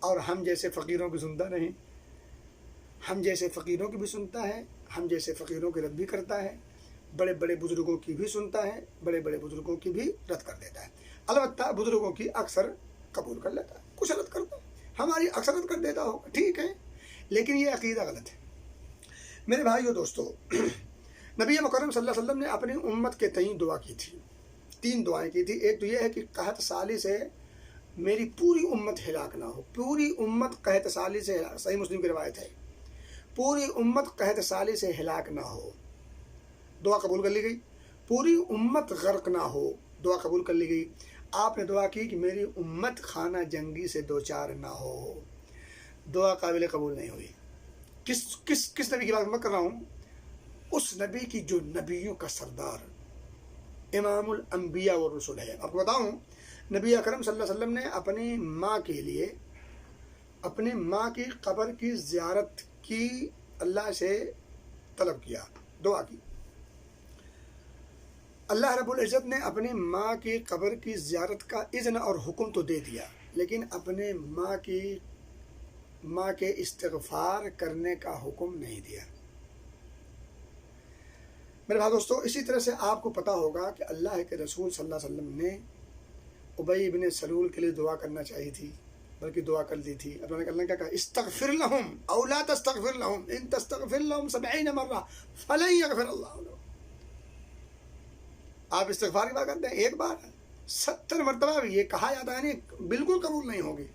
اور ہم جیسے فقیروں کی سنتا نہیں؟ ہم جیسے فقیروں کی بھی سنتا ہے، ہم جیسے فقیروں کی رد بھی کرتا ہے، بڑے بڑے بزرگوں کی بھی سنتا ہے، بڑے بڑے بزرگوں کی بھی رد کر دیتا ہے۔ البتہ بزرگوں کی اکثر قبول کر لیتا ہے، کچھ رد کرتا ہے، ہماری اکثر رد کر دیتا ہوگا، ٹھیک ہے، لیکن یہ عقیدہ غلط ہے۔ میرے بھائیو دوستو، نبی مکرم صلی اللہ علیہ وسلم نے اپنی امت کے تئیں دعا کی تھی، 3 دعائیں کی تھی۔ ایک تو یہ ہے کہ قحط سالی سے میری پوری امت ہلاک نہ ہو، پوری امت قحط سالی سے، صحیح مسلم کی روایت ہے، پوری امت قحط سالی سے ہلاک نہ ہو، دعا قبول کر لی گئی۔ پوری امت غرق نہ ہو، دعا قبول کر لی گئی۔ آپ نے دعا کی کہ میری امت خانہ جنگی سے دوچار نہ ہو، دعا قابل قبول نہیں ہوئی۔ کس نبی کی بات میں کر رہا ہوں؟ اس نبی کی جو نبیوں کا سردار، امام الانبیاء والرسل ہے۔ آپ کو بتاؤں، نبی اکرم صلی اللہ علیہ وسلم نے اپنی ماں کے لیے، اپنی ماں کی قبر کی زیارت کی، اللہ سے طلب کیا، دعا کی۔ اللہ رب العزت نے اپنی ماں کی قبر کی زیارت کا اذن اور حکم تو دے دیا، لیکن اپنے ماں کے استغفار کرنے کا حکم نہیں دیا۔ میرے بھائی دوستو، اسی طرح سے آپ کو پتا ہوگا کہ اللہ کے رسول صلی اللہ علیہ وسلم نے ابی بن سلول کے لیے دعا کرنا چاہی تھی، بلکہ دعا کر دی تھی۔ اللہ نے کیا کہا؟ استغفر لهم او لا تستغفر لهم ان تستغفر لهم 70 مرہ فلن یغفر اللہ لهم۔ آپ استغفار کی بات کرتے ہیں، ایک بار 70 مرتبہ بھی یہ کہا جاتا ہے نہیں، بالکل قبول نہیں ہوگی۔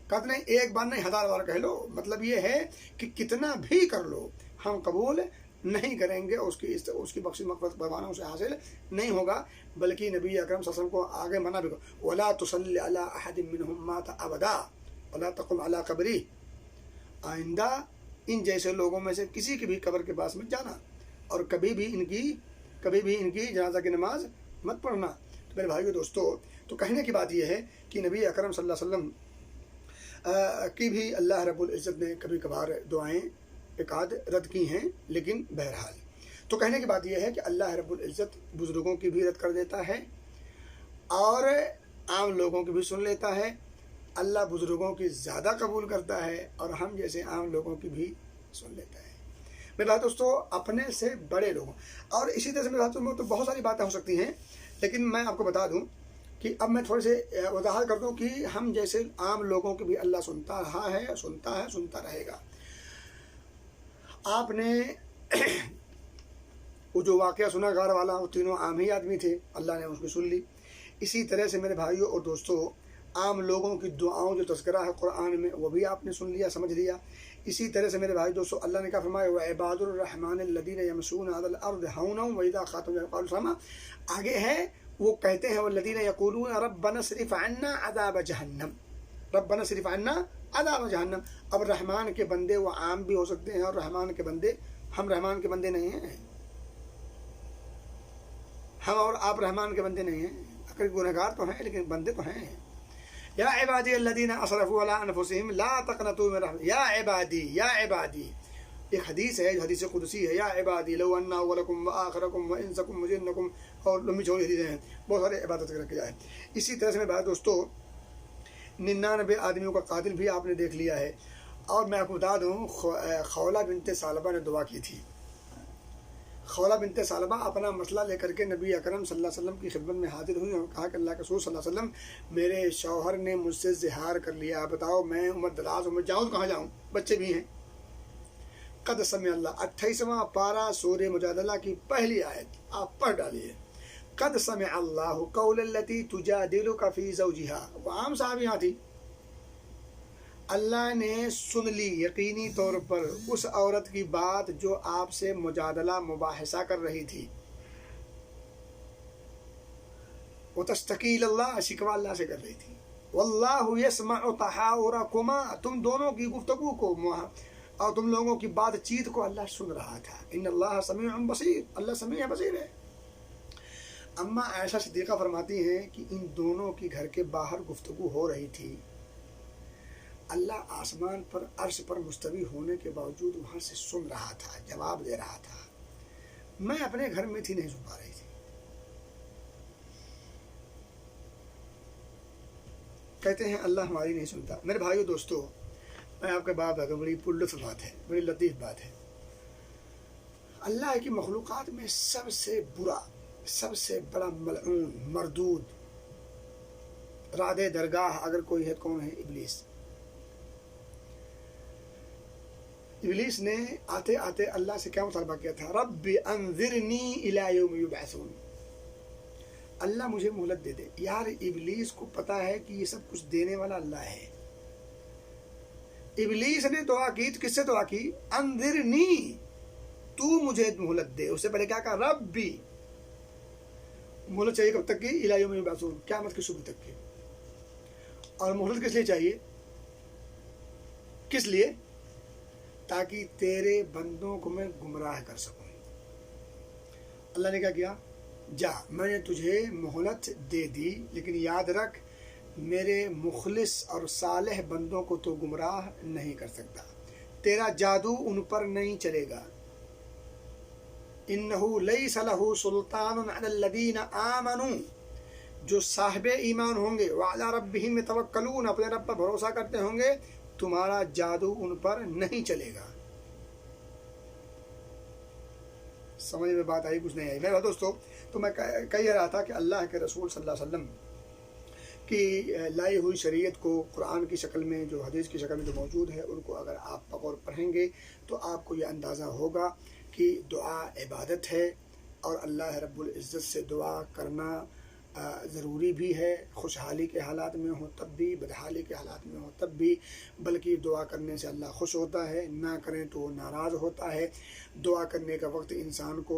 کہتے نہیں، ایک بار نہیں 1000 بار کہہ لو، مطلب یہ ہے کہ کتنا بھی کر لو ہم قبول نہیں کریں گے، اس کی بخشش مغفرت بھگوان اسے حاصل نہیں ہوگا۔ بلکہ نبی اکرم صلی اللہ علیہ وسلم کو آگے منع بھی کرو، وَلَا تُصَلِّ عَلَىٰ أَحَدٍ مِّنْهُمْ مَاتَ أَبَدًا وَلَا تَقُمْ عَلَىٰ قَبْرِهِ۔ آئندہ ان جیسے لوگوں میں سے کسی کی بھی قبر کے پاس مت جانا اور کبھی بھی ان کی جنازہ کی نماز مت پڑھنا۔ تو میرے بھائیو دوستو، تو کہنے کی بات یہ ہے کہ نبی اکرم صلی اللہ علیہ وسلم کی بھی اللہ رب العزت نے کبھی کبھار دعائیں ایک آدھ رد کی ہیں، لیکن بہرحال تو کہنے کی بات یہ ہے کہ اللہ رب العزت بزرگوں کی بھی رد کر دیتا ہے اور عام لوگوں کی بھی سن لیتا ہے۔ اللہ بزرگوں کی زیادہ قبول کرتا ہے اور ہم جیسے عام لوگوں کی بھی سن لیتا ہے۔ میرے بات دوستو، اپنے سے بڑے لوگوں، اور اسی طرح سے میرے باتوں میں تو بہت ساری باتیں ہو سکتی ہیں، لیکن میں آپ کو بتا دوں کہ اب میں تھوڑے سے وضاحت کر دوں کہ ہم جیسے عام لوگوں کی بھی اللہ سنتا رہا ہے، سنتا رہے گا۔ آپ نے وہ جو واقعہ سنا غار والا، وہ تینوں عام ہی آدمی تھے، اللہ نے اس کو سن لی۔ اسی طرح سے میرے بھائیوں اور دوستوں، عام لوگوں کی دعاؤں جو تذکرہ ہے قرآن میں، وہ بھی آپ نے سن لیا، سمجھ لیا۔ اسی طرح سے میرے بھائی دوستوں، اللہ نے کیا فرمایا؟ وَعِبَادُ الرَّحْمَٰنِ الَّذِينَ يَمْشُونَ عَلَى الْأَرْضِ هَوْنًا وَإِذَا خَاطَبَهُمُ الْجَاهِلُونَ قَالُوا سَلَامًا۔ آگے ہے وہ کہتے ہیں وَالَّذِينَ يَقُولُونَ رَبَّنَا اصْرِفْ عَنَّا عَذَابَ جَهَنَّمَ، رَبَّنَا اصْرِفْ عَنَّا عَذَابَ جَهَنَّمَ۔ اب رحمان کے بندے وہ عام بھی ہو سکتے ہیں اور رحمان کے بندے، ہم رحمان کے بندے نہیں ہیں، ہم اور آپ رحمان کے بندے نہیں ہیں، اگر گنہگار تو ہیں لیکن بندے تو ہیں۔ یا عبادی الذین اسرفوا علی انفسہم لا تقنطوا من رحمت، یا عبادی، ایک حدیث ہے جو حدیث قدسی ہے، یا عبادی لو ان اولکم وآخرکم وانسکم وجنکم، اور لمبی چوڑی حدیثیں ہیں، بہت سارے عبادت کر کے جائے۔ اسی طرح سے میرے بھائی دوستو، 99 آدمیوں کا قاتل بھی آپ نے دیکھ لیا ہے۔ اور میں آپ کو بتا دوں، خولہ بنت ثعلبہ نے دعا کی تھی۔ خولہ بنت ثعلبہ اپنا مسئلہ لے کر کے نبی اکرم صلی اللہ علیہ وسلم کی خدمت میں حاضر ہوئی اور کہا کہ اللہ کے رسول صلی اللہ علیہ وسلم، میرے شوہر نے مجھ سے زہار کر لیا، بتاؤ میں عمر دراز ہوں، میں جاؤں تو کہاں جاؤں، بچے بھی ہیں۔ قد سمع اللہ، 28واں پارہ سورہ مجادلہ کی پہلی آیت آپ پڑھ ڈالیے۔ قد سمع اللہ قول التی تجادلک فی زوجہا، وہ عام صحابیاں تھی۔ اللہ نے سن لی یقینی طور پر اس عورت کی بات جو آپ سے مجادلہ مباحثہ کر رہی تھی، وتشتکی اللہ، شکوہ اللہ سے کر رہی تھی۔ واللہ یسمع تحاورکما، تم دونوں کی گفتگو کو اور تم لوگوں کی بات چیت کو اللہ سن رہا تھا۔ ان اللہ سمیع بصیر، اللہ سمیع بصیر ہے۔ اما عائشہ صدیقہ فرماتی ہیں کہ ان دونوں کی گھر کے باہر گفتگو ہو رہی تھی، اللہ آسمان پر عرش پر مستوی ہونے کے باوجود وہاں سے سن رہا تھا، جواب دے رہا تھا۔ میں اپنے گھر میں تھی، نہیں سن پا رہی تھی۔ کہتے ہیں اللہ ہماری نہیں سنتا۔ میرے بھائیو دوستو، میں آپ کے بات بتاؤں، بڑی پرلطف بات ہے، بڑی لطیف بات ہے۔ اللہ کی مخلوقات میں سب سے برا، سب سے بڑا ملعون، مردود، راد درگاہ اگر کوئی ہے، کون ہے؟ ابلیس۔ ابلیس نے آتے آتے اللہ سے کیا مطالبہ کیا تھا؟ رب انذرنی الی یوم یبعثون، اللہ مجھے مہلت دے دے۔ یار ابلیس کو پتا ہے کہ یہ سب کچھ دینے والا اللہ ہے۔ ابلیس نے دعا کی، تو کس سے دعا کی؟ انذرنی، تو مجھے مہلت دے۔ اس سے پہلے کیا کہا؟ ربی، مہلت چاہیے کب تک کی؟ الی یوم یبعثون، قیامت کی صبح تک کی۔ اور مہلت کس لیے چاہیے؟ کس لیے؟ تاکہ تیرے بندوں کو میں گمراہ کر سکوں۔ اللہ نے کیا کیا؟ جا، میں نے تجھے مہلت دے دی، لیکن یاد رکھ میرے مخلص اور صالح بندوں کو تو گمراہ نہیں کر سکتا، تیرا جادو ان پر نہیں چلے گا۔ انہ لیس لہ سلطان علی الذین آمنوا، جو صاحب ایمان ہوں گے، وعلی ربہم یتوکلون، اپنے رب پر بھروسہ کرتے ہوں گے، تمہارا جادو ان پر نہیں چلے گا۔ سمجھ میں بات آئی؟ کچھ نہیں آئی؟ میرے دوستو، تو میں کہہ رہا تھا کہ اللہ کے رسول صلی اللہ علیہ وسلم کی لائی ہوئی شریعت کو قرآن کی شکل میں، جو حدیث کی شکل میں جو موجود ہے، ان کو اگر آپ بغور پڑھیں گے تو آپ کو یہ اندازہ ہوگا کہ دعا عبادت ہے، اور اللہ رب العزت سے دعا کرنا ضروری بھی ہے، خوشحالی کے حالات میں ہو تب بھی، بدحالی کے حالات میں ہو تب بھی، بلکہ دعا کرنے سے اللہ خوش ہوتا ہے، نہ کریں تو ناراض ہوتا ہے۔ دعا کرنے کا وقت انسان کو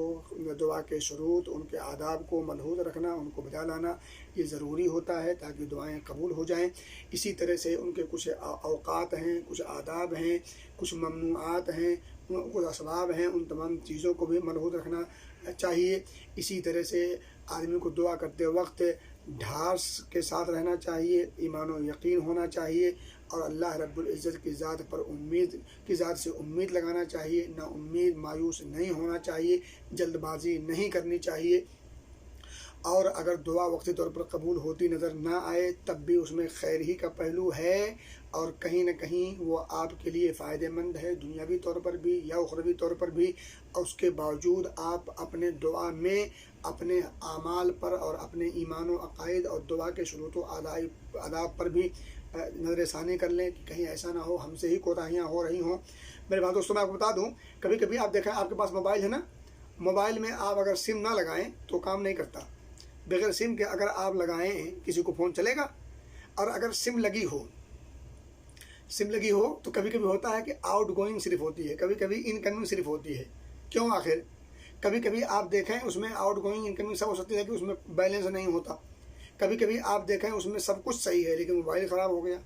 دعا کے شروط، ان کے آداب کو ملحوظ رکھنا، ان کو بجا لانا یہ ضروری ہوتا ہے تاکہ دعائیں قبول ہو جائیں۔ اسی طرح سے ان کے کچھ اوقات ہیں، کچھ آداب ہیں، کچھ ممنوعات ہیں، کچھ اسباب ہیں، ان تمام چیزوں کو بھی ملحوظ رکھنا چاہیے۔ اسی طرح سے آدمی کو دعا کرتے وقت ڈھارس کے ساتھ رہنا چاہیے، ایمان و یقین ہونا چاہیے، اور اللہ رب العزت کی ذات پر ذات سے امید لگانا چاہیے، نہ امید، مایوس نہیں ہونا چاہیے، جلد بازی نہیں کرنی چاہیے۔ اور اگر دعا وقتی طور پر قبول ہوتی نظر نہ آئے تب بھی اس میں خیر ہی کا پہلو ہے، اور کہیں نہ کہیں وہ آپ کے لیے فائدہ مند ہے، دنیاوی طور پر بھی یا اخروی طور پر بھی۔ اور اس کے باوجود آپ اپنے دعا میں اپنے اعمال پر اور اپنے ایمان و عقائد اور دعا کے شروط و آداب پر بھی نظر ثانی کر لیں کہ کہیں ایسا نہ ہو ہم سے ہی کوتاہیاں ہو رہی ہوں۔ میرے بھائی دوستوں، میں آپ کو بتا دوں، کبھی کبھی آپ دیکھیں آپ کے پاس موبائل ہے نا، موبائل میں آپ اگر سم نہ لگائیں تو کام نہیں کرتا۔ بغیر سم کے اگر آپ لگائیں کسی کو فون چلے گا، اور اگر سم لگی ہو تو کبھی کبھی ہوتا ہے کہ آؤٹ گوئنگ صرف ہوتی ہے، کبھی کبھی انکمنگ صرف ہوتی ہے۔ کیوں آخر؟ کبھی کبھی آپ دیکھیں اس میں آؤٹ گوئنگ انکمنگ سب ہو سکتی ہے کہ اس میں بیلنس نہیں ہوتا، کبھی کبھی آپ دیکھیں اس میں سب کچھ صحیح ہے لیکن موبائل خراب ہو گیا،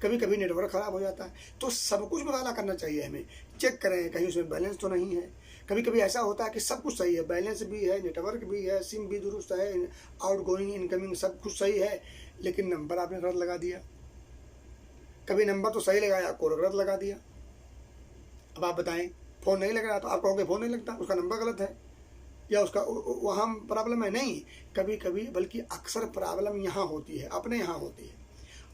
کبھی کبھی نیٹ ورک خراب ہو جاتا ہے۔ تو سب کچھ مطالعہ کرنا چاہیے ہمیں، چیک کریں کہیں اس میں بیلنس تو نہیں ہے۔ کبھی کبھی ایسا ہوتا ہے کہ سب کچھ صحیح ہے، بیلنس بھی ہے، نیٹ ورک بھی ہے، سم بھی درست ہے، آؤٹ گوئنگ انکمنگ سب کچھ صحیح ہے، لیکن نمبر آپ نے غلط لگا دیا۔ کبھی نمبر تو صحیح لگایا، کوڈ غلط لگا دیا۔ اب آپ بتائیں، فون نہیں لگ رہا تو آپ کہو گے فون نہیں لگتا، اس کا نمبر غلط ہے یا اس کا وہاں پرابلم ہے؟ نہیں، کبھی کبھی بلکہ اکثر پرابلم یہاں ہوتی ہے، اپنے یہاں ہوتی ہے۔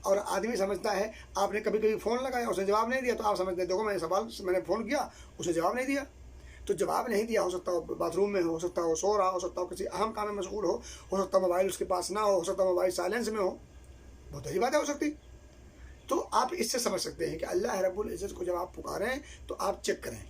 اور آدمی سمجھتا ہے، آپ نے کبھی کبھی فون لگایا اس نے جواب نہیں دیا تو آپ سمجھتے ہیں دیکھو میں نے فون کیا اس نے جواب نہیں دیا۔ تو جواب نہیں دیا، ہو سکتا ہو باتھ روم میں ہو سکتا ہو سو رہا، ہو سکتا ہو کسی اہم کام میں مشغول ہو سکتا موبائل اس کے پاس نہ ہو سکتا موبائل سائلنس میں ہو، بہت اچھی باتیں ہو سکتی۔ تو آپ اس سے سمجھ سکتے ہیں کہ اللہ رب العزت کو جب آپ پکاریں تو آپ چیک کریں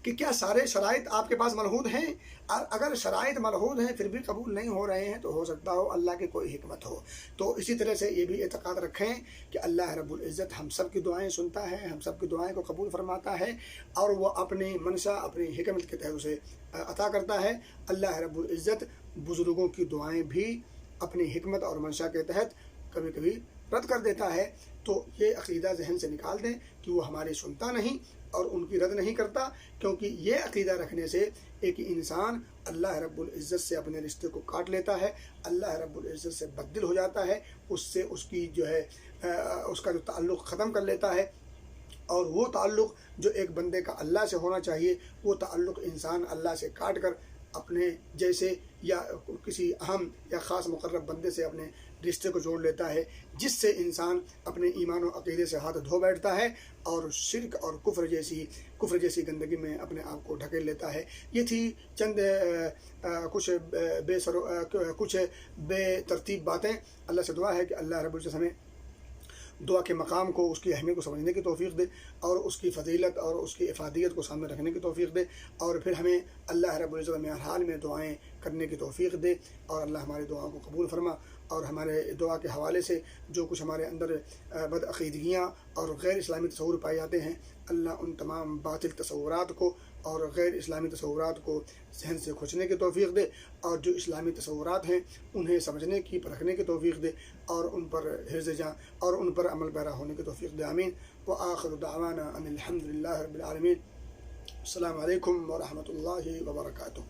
کہ کیا سارے شرائط آپ کے پاس ملحوظ ہیں، اور اگر شرائط ملحوظ ہیں پھر بھی قبول نہیں ہو رہے ہیں تو ہو سکتا ہو اللہ کی کوئی حکمت ہو۔ تو اسی طرح سے یہ بھی اعتقاد رکھیں کہ اللہ رب العزت ہم سب کی دعائیں سنتا ہے، ہم سب کی دعائیں کو قبول فرماتا ہے، اور وہ اپنی منشا، اپنی حکمت کے تحت اسے عطا کرتا ہے۔ اللہ رب العزت بزرگوں کی دعائیں بھی اپنی حکمت اور منشا کے تحت کبھی کبھی رد کر دیتا ہے۔ تو یہ عقیدہ ذہن سے نکال دیں کہ وہ ہماری سنتا نہیں اور ان کی رد نہیں کرتا، کیونکہ یہ عقیدہ رکھنے سے ایک انسان اللہ رب العزت سے اپنے رشتے کو کاٹ لیتا ہے، اللہ رب العزت سے بددل ہو جاتا ہے، اس سے اس کی جو ہے اس کا جو تعلق ختم کر لیتا ہے، اور وہ تعلق جو ایک بندے کا اللہ سے ہونا چاہیے وہ تعلق انسان اللہ سے کاٹ کر اپنے جیسے یا کسی اہم یا خاص مقرب بندے سے اپنے رشتے کو جوڑ لیتا ہے، جس سے انسان اپنے ایمان و عقیدے سے ہاتھ دھو بیٹھتا ہے اور شرک اور کفر جیسی گندگی میں اپنے آپ کو ڈھکیل لیتا ہے۔ یہ تھی چند کچھ بے ترتیب باتیں۔ اللہ سے دعا ہے کہ اللہ رب العزت ہمیں دعا کے مقام کو، اس کی اہمیت کو سمجھنے کی توفیق دے، اور اس کی فضیلت اور اس کی افادیت کو سامنے رکھنے کی توفیق دے، اور پھر ہمیں اللہ رب العزت میں ہر حال میں دعائیں کرنے کی توفیق دے، اور اللہ ہماری دعاؤں کو قبول فرما، اور ہمارے دعا کے حوالے سے جو کچھ ہمارے اندر بدعقیدگیاں اور غیر اسلامی تصور پائے جاتے ہیں، اللہ ان تمام باطل تصورات کو اور غیر اسلامی تصورات کو ذہن سے کھوچنے کی توفیق دے، اور جو اسلامی تصورات ہیں انہیں سمجھنے کی، پرکھنے کی توفیق دے، اور ان پر حفظ جاں اور ان پر عمل پیرا ہونے کی توفیق دے، آمین۔ وآخر دعوانا ان الحمد للہ رب العالمین۔ السلام علیکم ورحمۃ اللہ وبرکاتہ۔